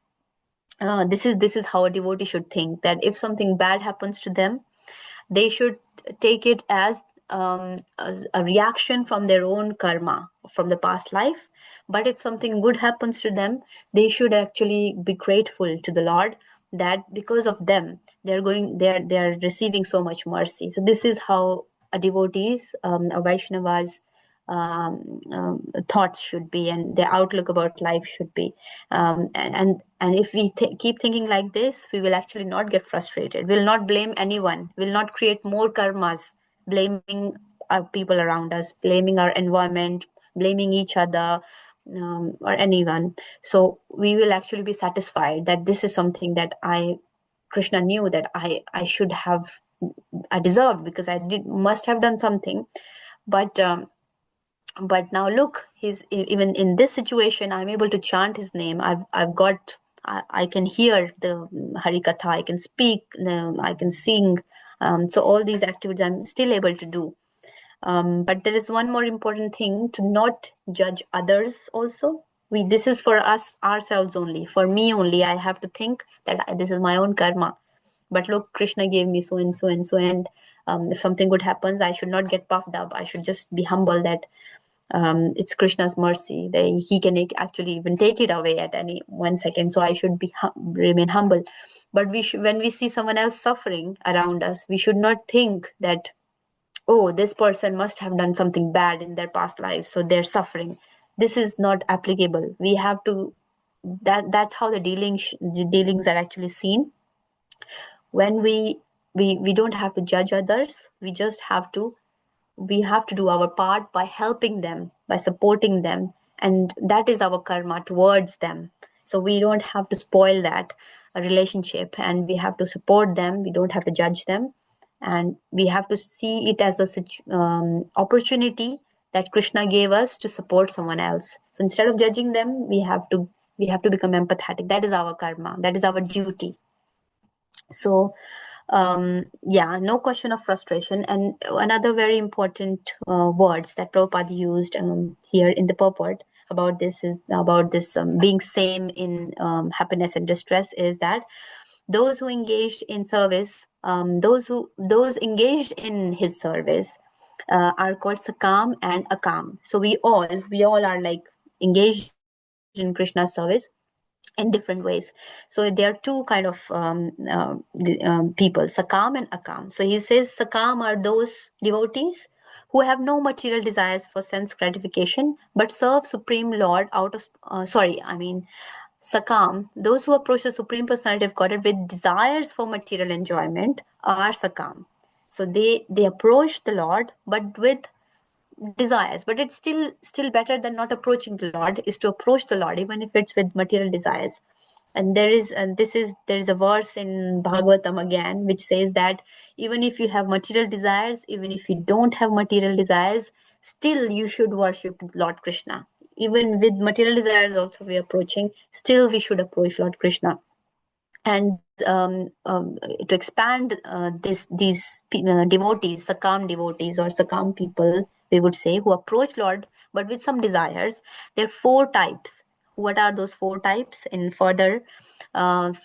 this is how a devotee should think, that if something bad happens to them, they should take it as a reaction from their own karma from the past life. But if something good happens to them, they should actually be grateful to the Lord that because of them they're receiving so much mercy. So this is how a devotee's, a Vaishnava's thoughts should be, and their outlook about life should be. And if we keep thinking like this, we will actually not get frustrated. We'll not blame anyone. We'll not create more karmas, blaming our people around us, blaming our environment, blaming each other, or anyone. So we will actually be satisfied that this is something that Krishna knew that I should have, I deserved, because I must have done something. But now look, he's even in this situation, I'm able to chant his name. I can hear the Harikatha, I can speak, I can sing. So all these activities I'm still able to do. But there is one more important thing, to not judge others also. This is for ourselves only. For me only, I have to think that this is my own karma. but look, Krishna gave me so and so and so, and if something good happens, I should not get puffed up. I should just be humble that it's Krishna's mercy. He can actually even take it away at any 1 second. So I should remain humble. But when we see someone else suffering around us, we should not think that, oh, this person must have done something bad in their past lives, so they're suffering. This is not applicable. We have to, that's how the dealings are actually seen. When we don't have to judge others, we have to do our part by helping them, by supporting them, and that is our karma towards them. So we don't have to spoil that relationship, and we have to support them. We don't have to judge them, and we have to see it as a opportunity that Krishna gave us to support someone else. So instead of judging them, we have to become empathetic. That is our karma. That is our duty. So yeah, no question of frustration. And another very important words that Prabhupada used here in the purport about this being same in happiness and distress, is that those who engaged in service, those engaged in his service are called Sakam and Akam. So we all are like engaged in Krishna's service in different ways. So there are two kind of people, Sakam and Akam. So he says Sakam are those devotees who have no material desires for sense gratification, but serve Supreme Lord out of, Sakam, those who approach the Supreme Personality of Godhead with desires for material enjoyment are Sakam. So they approach the Lord, but with desires. But it's still better than not approaching the Lord, is to approach the Lord, even if it's with material desires. And there is a verse in Bhagavatam again, which says that even if you have material desires, even if you don't have material desires, still you should worship Lord Krishna. Even with material desires also we are approaching, still we should approach Lord Krishna. And to expand these devotees, Sakam devotees or Sakam people, we would say, who approach Lord but with some desires, there are 4 types. What are those 4 types? In further,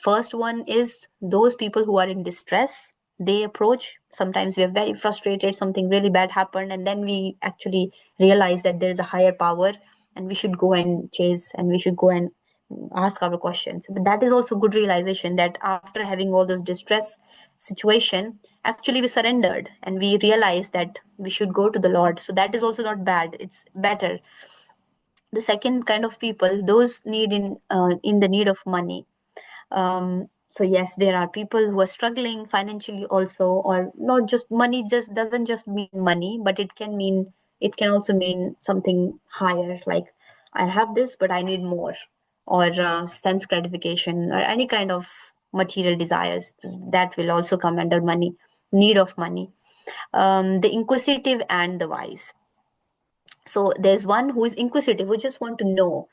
first one is those people who are in distress. They approach. Sometimes we are very frustrated, something really bad happened, and then we actually realize that there is a higher power and we should go and chase, and we should go and ask our questions. But that is also good realization, that after having all those distress situation, actually we surrendered and we realized that we should go to the Lord. So that is also not bad, it's better. The second kind of people, those in the need of money. So yes, there are people who are struggling financially also, or not just money, just doesn't just mean money, but it can also mean something higher, like I have this but I need more, or sense gratification, or any kind of material desires that will also come under money, need of money. The inquisitive and the wise. So there's one who is inquisitive, who just want to know,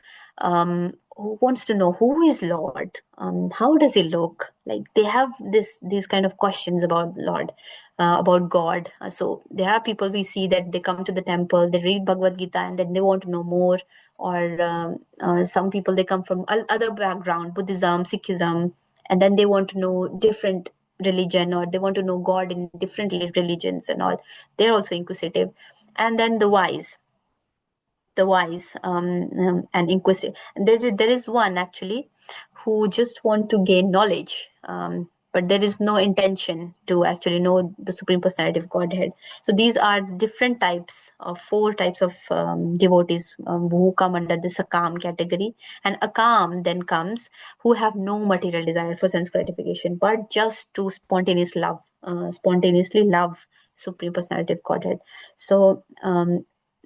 who wants to know who is Lord, how does he look, like they have these kind of questions about Lord, about God. So there are people we see that they come to the temple, they read Bhagavad Gita, and then they want to know more. Or some people, they come from other background, Buddhism, Sikhism, and then they want to know different religion, or they want to know God in different religions and all. They're also inquisitive. And then the wise and inquisitive. There is one actually who just want to gain knowledge, but there is no intention to actually know the Supreme Personality of Godhead. So these are different types of 4 types of devotees who come under the Sakam category. And Akam then comes who have no material desire for sense gratification, but just to spontaneously love Supreme Personality of Godhead. So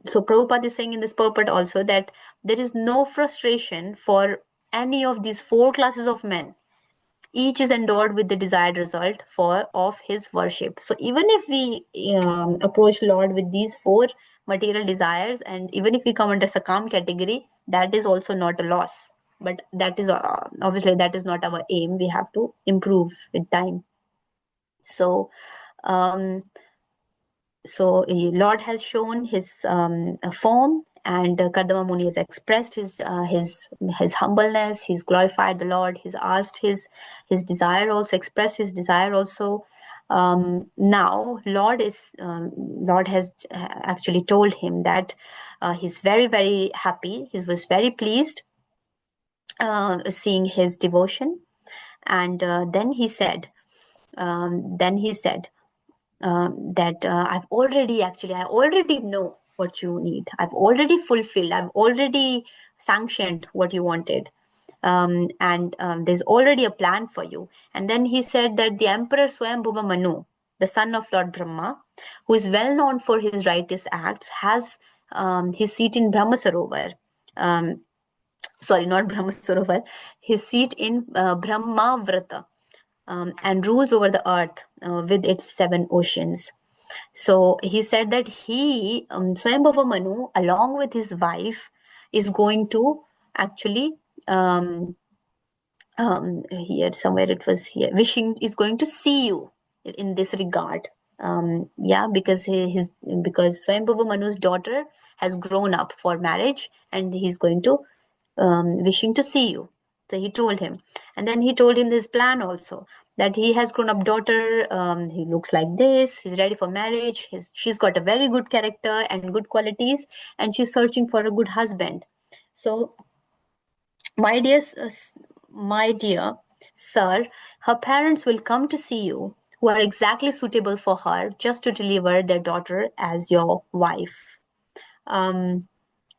Prabhupada is saying in this purport also that there is no frustration for any of these 4 classes of men. Each is endowed with the desired result of his worship. So even if we approach Lord with these 4 material desires, and even if we come under Sakam category, that is also not a loss. But that is obviously that is not our aim. We have to improve with time. So Lord has shown his form And Kardama Muni has expressed his humbleness. He's glorified the Lord. He's asked his desire also, expressed his desire also. Now Lord has actually told him that he's very, very happy. He was very pleased seeing his devotion. And then he said that I already know what you need. I've already fulfilled. I've already sanctioned what you wanted. And there's already a plan for you. And then he said that the Emperor Swayambhuva Manu, the son of Lord Brahma, who is well known for his righteous acts, has his seat in Brahmasarovar. Sorry, not Brahmasarovar, his seat in Brahmavrata, and rules over the earth with its 7 oceans. So he said that he, Swayambhuva Manu, along with his wife, is going to actually, here somewhere it was here, wishing is going to see you in this regard. Because because Swayambhuva Manu's daughter has grown up for marriage, and he's going to wishing to see you. So he told him, and then he told him this plan also, that he has grown up daughter. He looks like this. He's ready for marriage. She's got a very good character and good qualities, and she's searching for a good husband. So, my dear sir, her parents will come to see you, who are exactly suitable for her, just to deliver their daughter as your wife.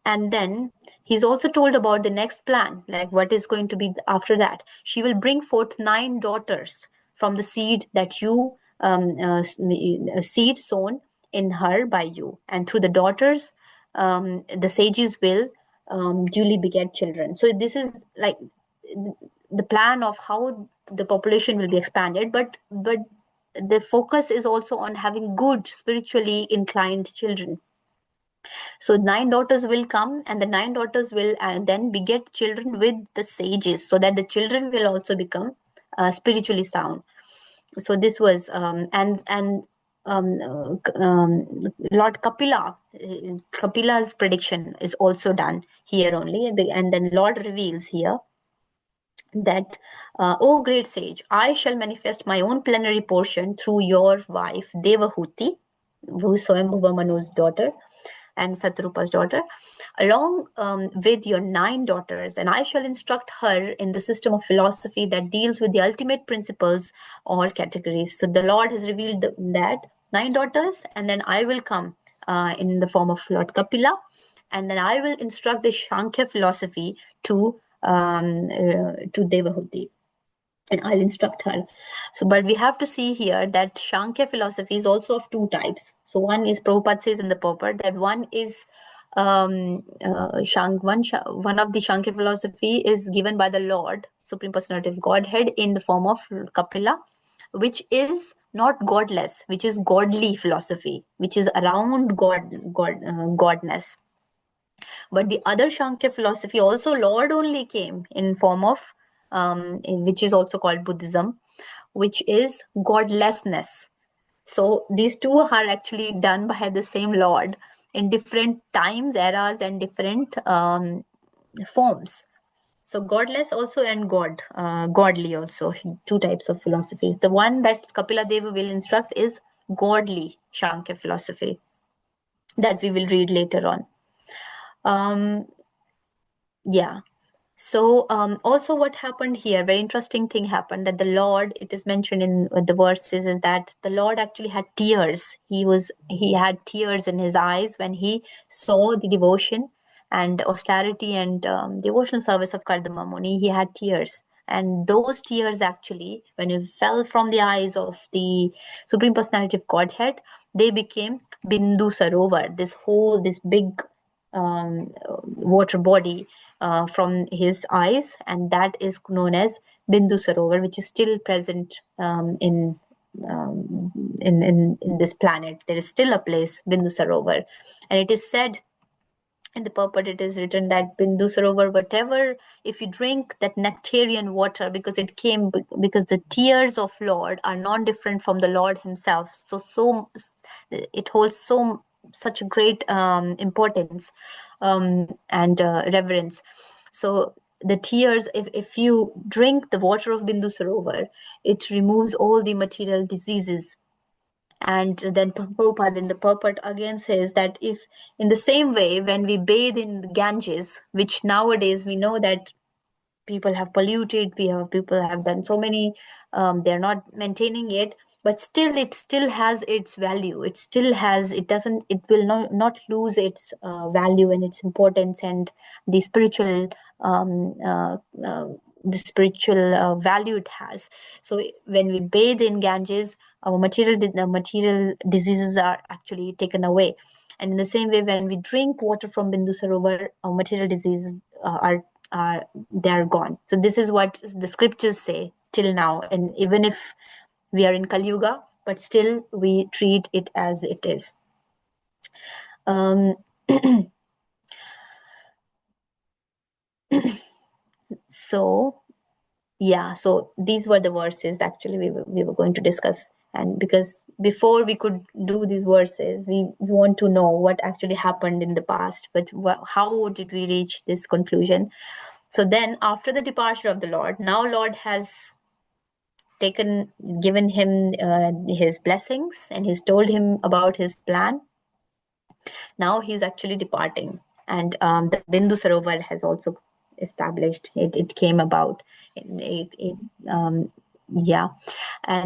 And then he's also told about the next plan, like what is going to be after that. She will bring forth 9 daughters from the seed that you, seed sown in her by you. And through the daughters, the sages will duly beget children. So this is like the plan of how the population will be expanded, but the focus is also on having good, spiritually inclined children. So 9 daughters will come, and the 9 daughters will then beget children with the sages, so that the children will also become spiritually sound. So this was Lord Kapila's prediction is also done here only, and then Lord reveals here that, O great sage, I shall manifest my own plenary portion through your wife Devahuti, who is Swayambhuva Manu's daughter and Satrupa's daughter, along with your 9 daughters, and I shall instruct her in the system of philosophy that deals with the ultimate principles or categories. So the Lord has revealed that 9 daughters, and then I will come in the form of Lord Kapila, and then I will instruct the Shankhya philosophy to Devahuti, and I'll instruct her. So, but we have to see here that Shankhya philosophy is also of 2 types. So one is, Prabhupada says in the purport that one is one of the Shankhya philosophy is given by the Lord, Supreme Personality of Godhead, in the form of Kapila, which is not godless, which is godly philosophy, which is around godness. But the other Shankhya philosophy also Lord only came in form of, which is also called Buddhism, which is godlessness. So these 2 are actually done by the same Lord in different times, eras, and different forms. So godless also and godly also, 2 types of philosophies. The one that Kapila Deva will instruct is godly Shankhya philosophy, that we will read later on. So also what happened here, very interesting thing happened, that the Lord, it is mentioned in the verses, is that the Lord actually had tears. He had tears in his eyes when he saw the devotion and austerity and devotional service of Kardama Muni. He had tears. And those tears actually, when it fell from the eyes of the Supreme Personality of Godhead, they became Bindu Sarovar, this big water body from his eyes, and that is known as Bindu Sarovar, which is still present in this planet. There is still a place, Bindu Sarovar, and it is said in the purport, it is written that Bindu Sarovar, whatever, if you drink that nectarian water, because the tears of Lord are non-different from the Lord himself, so it holds so such a great importance and reverence. So the tears, if you drink the water of Bindu Sarovar, it removes all the material diseases. And then Prabhupada in the purport again says that if in the same way, when we bathe in the Ganges, which nowadays we know that people have polluted, people have done so many, they're not maintaining it, but still it still has its value. It still has, it will not lose its value and its importance and the spiritual value it has. So when we bathe in Ganges, our material diseases are actually taken away. And in the same way, when we drink water from Bindu Sarovar, our material diseases they're gone. So this is what the scriptures say till now. And even if we are in Kali Yuga, but still we treat it as it is. So these were the verses actually we were going to discuss. And because before we could do these verses, we want to know what actually happened in the past, but how did we reach this conclusion? So then after the departure of the Lord, now Lord has given him his blessings, and he's told him about his plan. Now he's actually departing, and the Bindu Sarovar has also established. It came about. And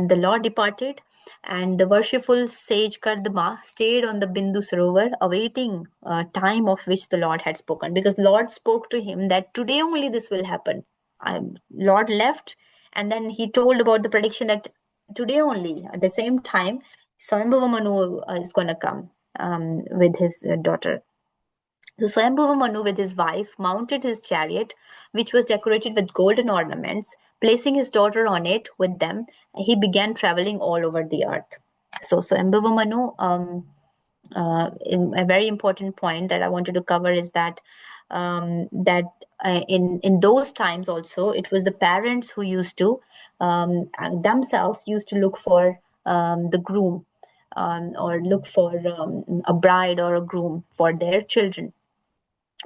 the Lord departed, and the worshipful sage Kardama stayed on the Bindu Sarovar, awaiting time of which the Lord had spoken. Because Lord spoke to him that today only this will happen. Lord left, and then he told about the prediction that today only, at the same time, Swayambhava Manu is going to come with his daughter. So Swayambhava Manu with his wife mounted his chariot, which was decorated with golden ornaments. Placing his daughter on it with them, he began traveling all over the earth. So Swayambhava Manu, a very important point that I wanted to cover is that in those times also, it was the parents who used to themselves used to look for the groom or look for a bride or a groom for their children,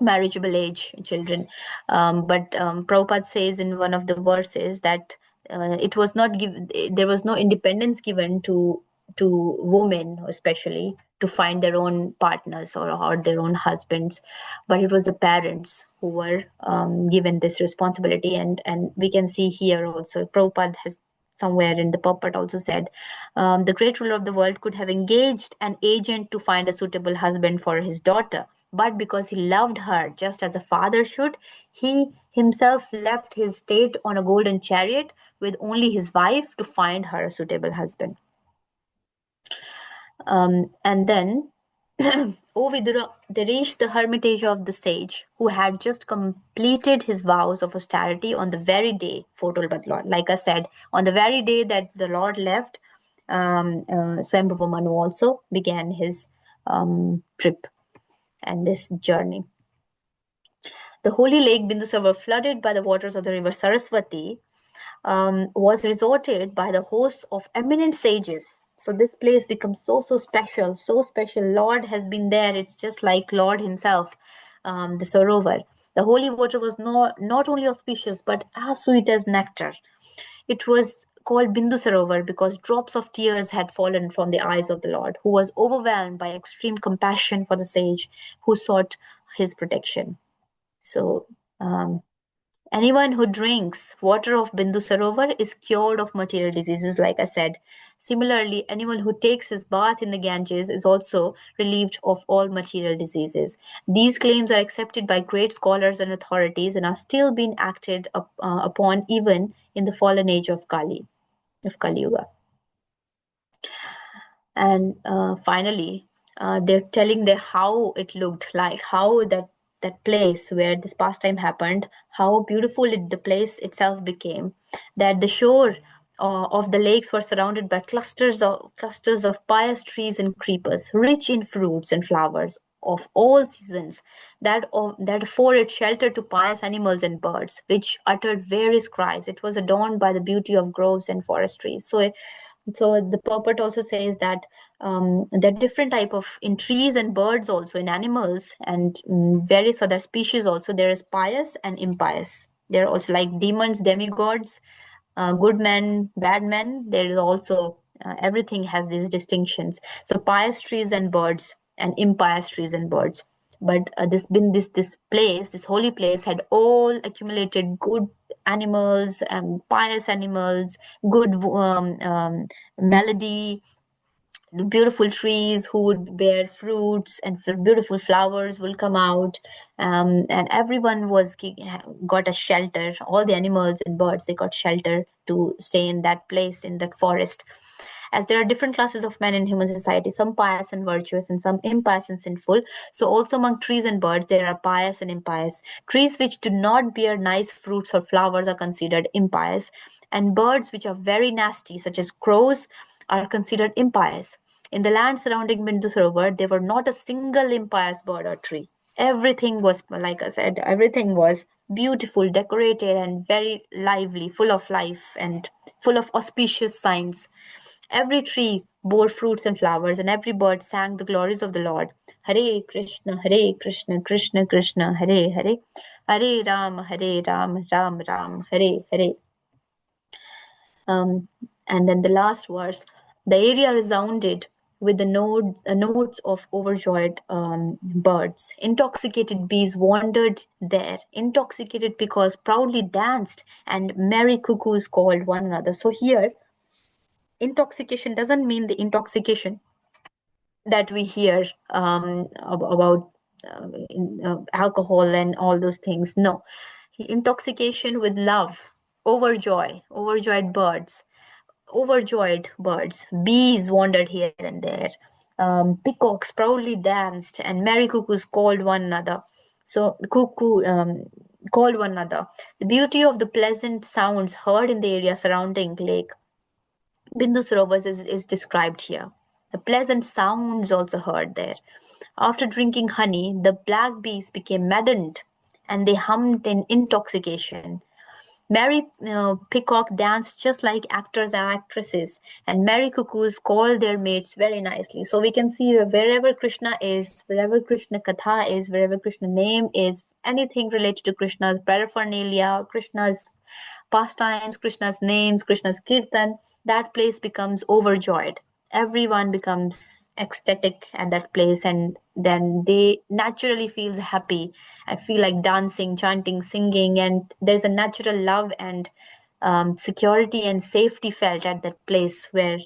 marriageable age children. But Prabhupada says in one of the verses that it was not given, there was no independence given to women, especially to find their own partners or their own husbands, but it was the parents who were given this responsibility. And we can see here also, Prabhupada has somewhere in the purport also said, the great ruler of the world could have engaged an agent to find a suitable husband for his daughter, but because he loved her just as a father should, he himself left his state on a golden chariot with only his wife to find her a suitable husband. And then, O Vidura, they reached the hermitage of the sage, who had just completed his vows of austerity on the very day foretold by the Lord. Like I said, on the very day that the Lord left, Swayambhava Manu also began his trip and this journey. The holy lake Bindusarovar, flooded by the waters of the river Saraswati, was resorted by the host of eminent sages. So this place becomes so special, so special. Lord has been there. It's just like Lord himself, the Sarovar. The holy water was not only auspicious, but as sweet as nectar. It was called Bindu Sarovar because drops of tears had fallen from the eyes of the Lord, who was overwhelmed by extreme compassion for the sage who sought his protection. So anyone who drinks water of Bindu Sarovar is cured of material diseases, like I said. Similarly, anyone who takes his bath in the Ganges is also relieved of all material diseases. These claims are accepted by great scholars and authorities and are still being acted upon even in the fallen age of Kali Yuga. And finally, they're telling how it looked like, how that place where this pastime happened, how beautiful the place itself became, that the shore of the lakes were surrounded by clusters of pious trees and creepers, rich in fruits and flowers of all seasons, that afforded shelter to pious animals and birds, which uttered various cries. It was adorned by the beauty of groves and forest trees. So So the purport also says that there are different type of, in trees and birds also, in animals and various other species also, there is pious and impious. There are also like demons, demigods, good men, bad men. There is also everything has these distinctions. So pious trees and birds, and impious trees and birds. But this place, this holy place, had all accumulated good animals and pious animals, good melody, beautiful trees who would bear fruits, and beautiful flowers will come out, and everyone got a shelter. All the animals and birds, they got shelter to stay in that place, in that forest. As there are different classes of men in human society, some pious and virtuous and some impious and sinful, so also among trees and birds there are pious and impious. Trees which do not bear nice fruits or flowers are considered impious, and birds which are very nasty, such as crows, are considered impious. In the land surrounding Bindu Sarovar, there were not a single impious bird or tree. Everything was, like I said, everything was beautiful, decorated, and very lively, full of life and full of auspicious signs. Every tree bore fruits and flowers, and every bird sang the glories of the Lord. Hare Krishna, Krishna Krishna, Hare Hare, Hare Ram, Ram Ram, Hare Hare. And then the last verse, the area resounded with the notes of overjoyed birds. Intoxicated bees wandered there, intoxicated because proudly danced, and merry cuckoos called one another. So here, intoxication doesn't mean the intoxication that we hear about alcohol and all those things. No, intoxication with love, overjoyed birds, bees wandered here and there, peacocks proudly danced, and merry cuckoos called one another. So cuckoo called one another. The beauty of the pleasant sounds heard in the area surrounding Lake Bindu Sarovars is described here. The pleasant sounds also heard there. After drinking honey, the black bees became maddened, and they hummed in intoxication. Merry peacock danced just like actors and actresses, and merry cuckoos called their mates very nicely. So we can see wherever Krishna is, wherever Krishna Katha is, wherever Krishna name is, anything related to Krishna's paraphernalia, Krishna's pastimes, Krishna's names, Krishna's kirtan, that place becomes overjoyed. Everyone becomes ecstatic at that place, and then they naturally feels happy. I feel like dancing, chanting, singing, and there's a natural love and security and safety felt at that place where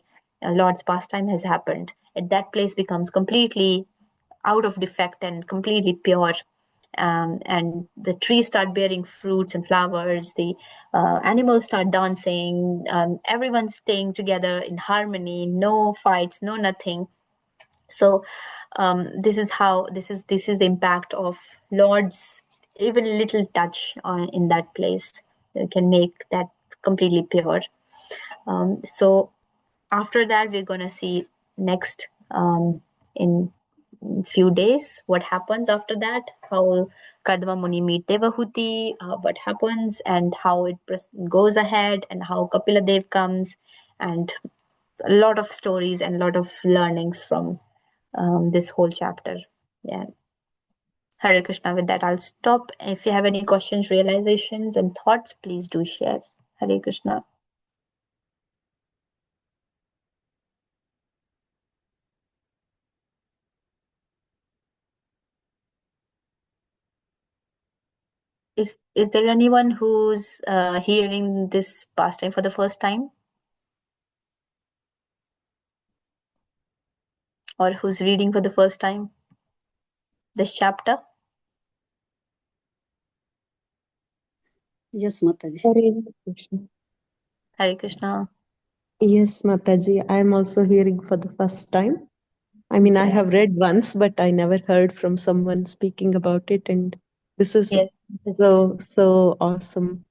Lord's pastime has happened. At that place becomes completely out of defect and completely pure. And the trees start bearing fruits and flowers, the animals start dancing, everyone's staying together in harmony, no fights, no nothing. So this is the impact of Lord's even little touch in that place can make that completely pure. So after that, we're going to see next in few days what happens after that, how Kardama Muni meet Devahuti, what happens and how it goes ahead, and how Kapila Dev comes, and a lot of stories and a lot of learnings from this whole chapter. Yeah. Hare Krishna. With that, I'll stop. If you have any questions, realizations, and thoughts, please do share. Hare Krishna. Is there anyone who's hearing this pastime for the first time? Or who's reading for the first time this chapter? Yes, Mataji. Hare Krishna. Hare Krishna. Yes, Mataji, I'm also hearing for the first time. I mean, I have read once, but I never heard from someone speaking about it. And this is Yes. so awesome,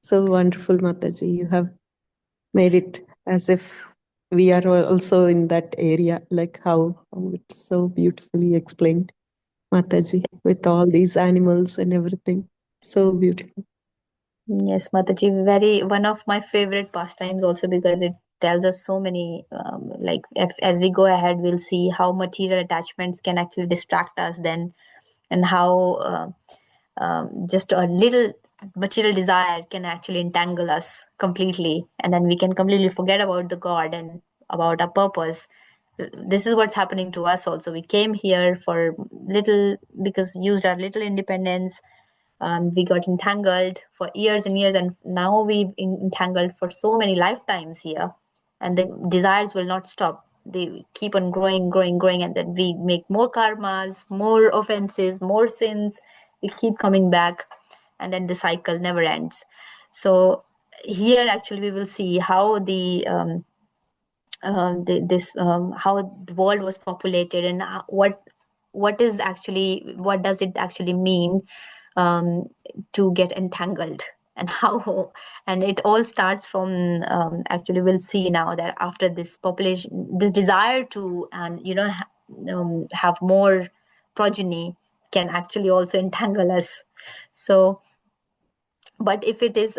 so wonderful, Mataji. You have made it as if we are also in that area, like how it's so beautifully explained, Mataji, with all these animals and everything. So beautiful. Yes, Mataji, one of my favorite pastimes also, because it tells us so many, like as we go ahead, we'll see how material attachments can actually distract us then, and how just a little material desire can actually entangle us completely, and then we can completely forget about the God and about our purpose. This is what's happening to us also. We came here for little, because used our little independence. We got entangled for years and years, and now we've entangled for so many lifetimes here, and the desires will not stop. They keep on growing, and then we make more karmas, more offenses, more sins. We keep coming back, and then the cycle never ends. So here actually we will see how how the world was populated, and what does it actually mean to get entangled, and how, and it all starts from, actually we'll see now that after this population, this desire to, and have more progeny can actually also entangle us. So, but if it is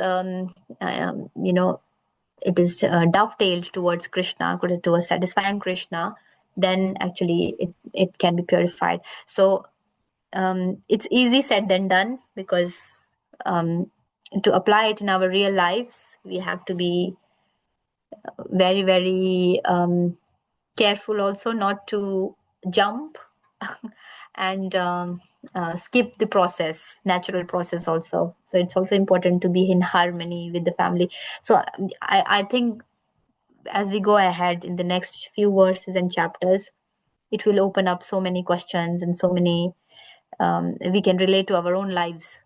it is dovetailed towards Krishna, towards satisfying Krishna, then actually it can be purified. So it's easy said than done, because to apply it in our real lives, we have to be very, very careful also not to jump and skip the natural process also. So it's also important to be in harmony with the family. So I think as we go ahead in the next few verses and chapters, it will open up so many questions and so many we can relate to our own lives,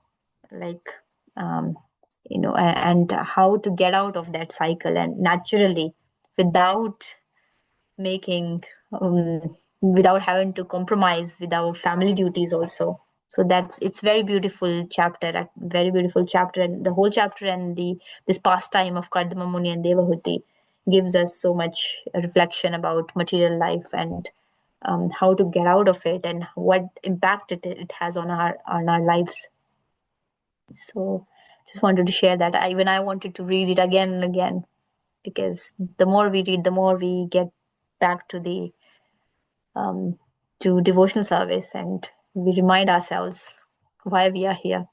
like and how to get out of that cycle, and naturally, without making without having to compromise with our family duties also. So it's very beautiful chapter, a very beautiful chapter, and the whole chapter and this pastime of Kardama Muni and Devahuti gives us so much reflection about material life, and how to get out of it, and what impact it has on our lives. So just wanted to share that. I wanted to read it again and again, because the more we read, the more we get back to to devotional service, and we remind ourselves why we are here.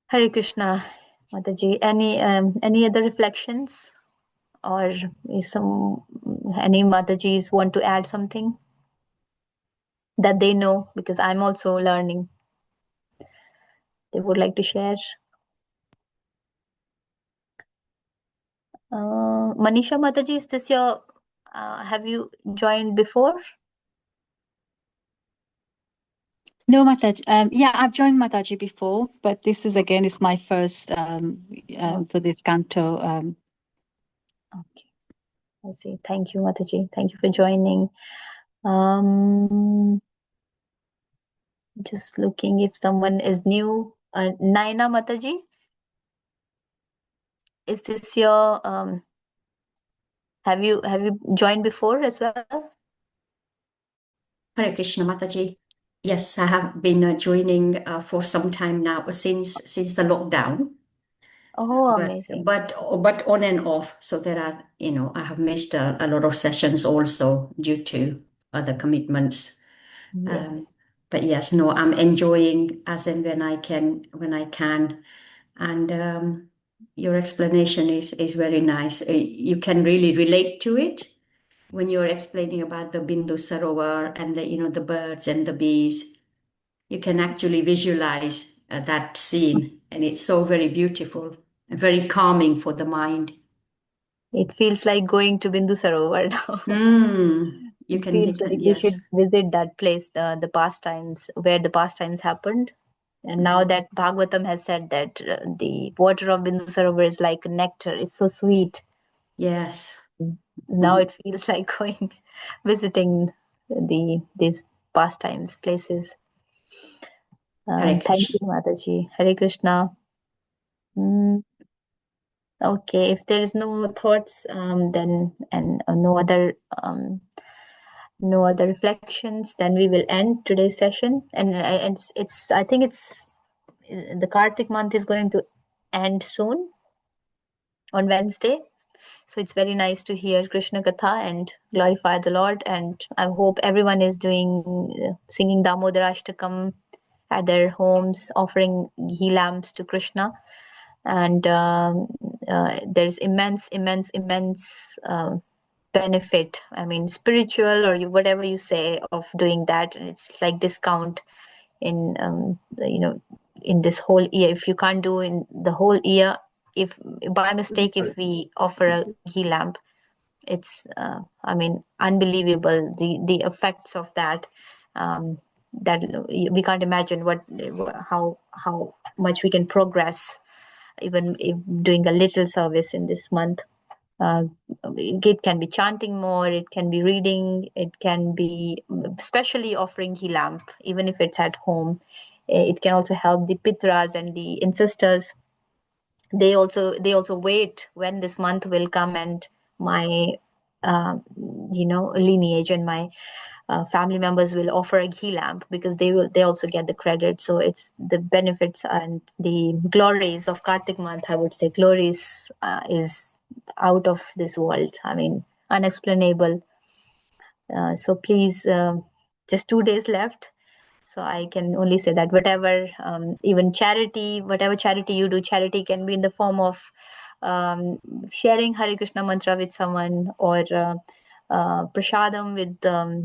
Hare Krishna, Mataji. Any other reflections, or any Matajis want to add something that they know, because I'm also learning, they would like to share? Manisha Mataji, is this your have you joined before? No, Mataji. Yeah, I've joined Mataji before, but this is my first for this canto. Okay, I see. Thank you, Mataji. Thank you for joining. Just looking if someone is new. Naina Mataji, is this your have you joined before as well? Hare Krishna, Mataji. Yes, I have been joining for some time now, since the lockdown. Oh, amazing. But on and off. So there are, I have missed a lot of sessions also due to other commitments. Yes. But yes, no, I'm enjoying as and when I can, and your explanation is very nice. You can really relate to it when you're explaining about the Bindu Sarovar and the birds and the bees. You can actually visualize that scene, and it's so very beautiful and very calming for the mind. It feels like going to Bindu Sarovar now. You can, like yes. we should visit that place, the pastimes, where the pastimes happened. And now that Bhagavatam has said that the water of Bindu Sarovar is like nectar, it's so sweet. Yes. Now it feels like going, visiting these pastimes, places. Thank you, Mataji. Hare Krishna. Okay, if there is no thoughts, then and no other reflections, then we will end today's session. And it's I think it's the Kartik month is going to end soon on Wednesday. So it's very nice to hear Krishna Katha and glorify the Lord. And I hope everyone is singing Damodara Ashtakam at their homes, offering ghee lamps to Krishna. And there's immense benefit. I mean, spiritual or whatever you say of doing that. And it's like discount in in this whole year. If you can't do in the whole year, if by mistake if we offer a ghee lamp, it's I mean, unbelievable the effects of that. That we can't imagine how much we can progress even if doing a little service in this month. It can be chanting more, it can be reading, it can be especially offering ghee lamp, even if it's at home. It can also help the pitras and the ancestors. They also wait when this month will come and my lineage and my family members will offer a ghee lamp, because they also get the credit. So it's the benefits and the glories of Kartik month, I would say. Glories is out of this world. I mean, unexplainable. So please, just 2 days left. So I can only say that whatever, even charity, whatever charity you do, charity can be in the form of sharing Hare Krishna mantra with someone, or prasadam with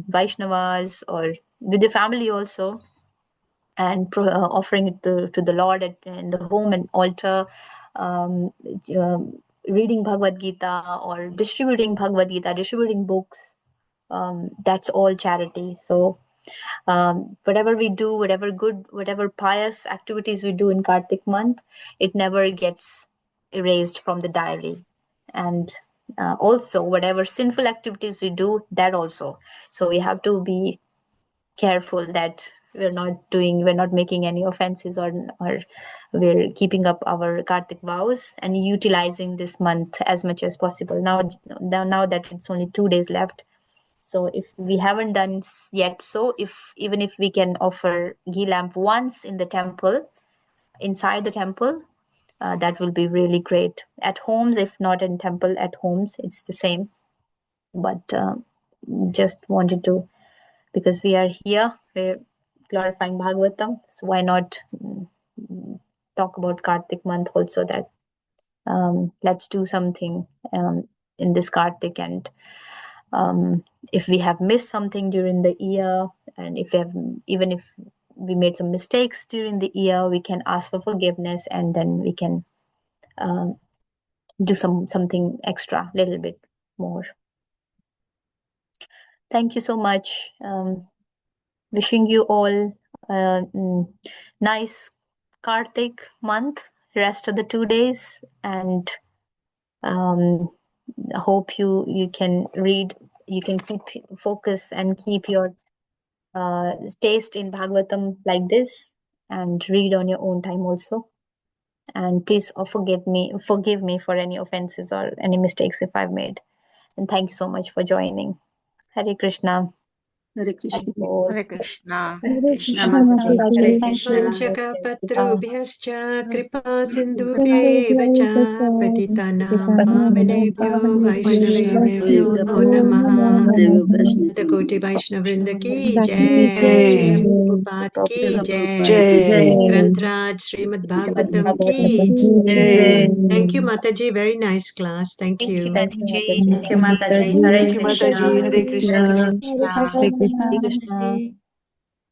Vaishnavas, or with the family also, and offering it to the Lord in the home and altar, reading Bhagavad Gita or distributing Bhagavad Gita, distributing books. That's all charity. So whatever we do, whatever pious activities we do in Kartik month, it never gets erased from the diary. And also whatever sinful activities we do, that also. So we have to be careful that we're not making any offenses, or we're keeping up our Kartik vows and utilizing this month as much as possible. Now that it's only 2 days left. So if we haven't done yet, so even if we can offer ghee lamp once in the temple, inside the temple, that will be really great. At homes, if not in temple, at homes, it's the same. But just wanted to, because we are here, we're glorifying Bhagavatam, so why not talk about Kartik month also, that let's do something in this Kartik. And if we have missed something during the year, and even if we made some mistakes during the year, we can ask for forgiveness, and then we can do something extra, little bit more. Thank you so much. Wishing you all nice Kartik month, rest of the 2 days, and hope you can read, you can keep focus and keep your taste in Bhagavatam like this, and read on your own time also. And please forgive me for any offenses or any mistakes if I've made. And thank you so much for joining. Hare Krishna. Hare Krishna. Hare Krishna. Krishna Mataji. Hare Thank Krishna. you. Panchakapatruभ्यश्च कृपासिन्धुभ्यैव च पतितानां पावनेभ्यो वैष्णवेभ्यो नमो नमः। शतकोटि वैष्णववृंद की जय, श्री प्रभुपाद की जय, ग्रंथराज श्रीमद् भागवतम की जय। Thank you, Mataji. Very nice class. Thank you. Thank you, Thank you, Mataji. Hare Krishna. Hare Krishna. Hare Krishna.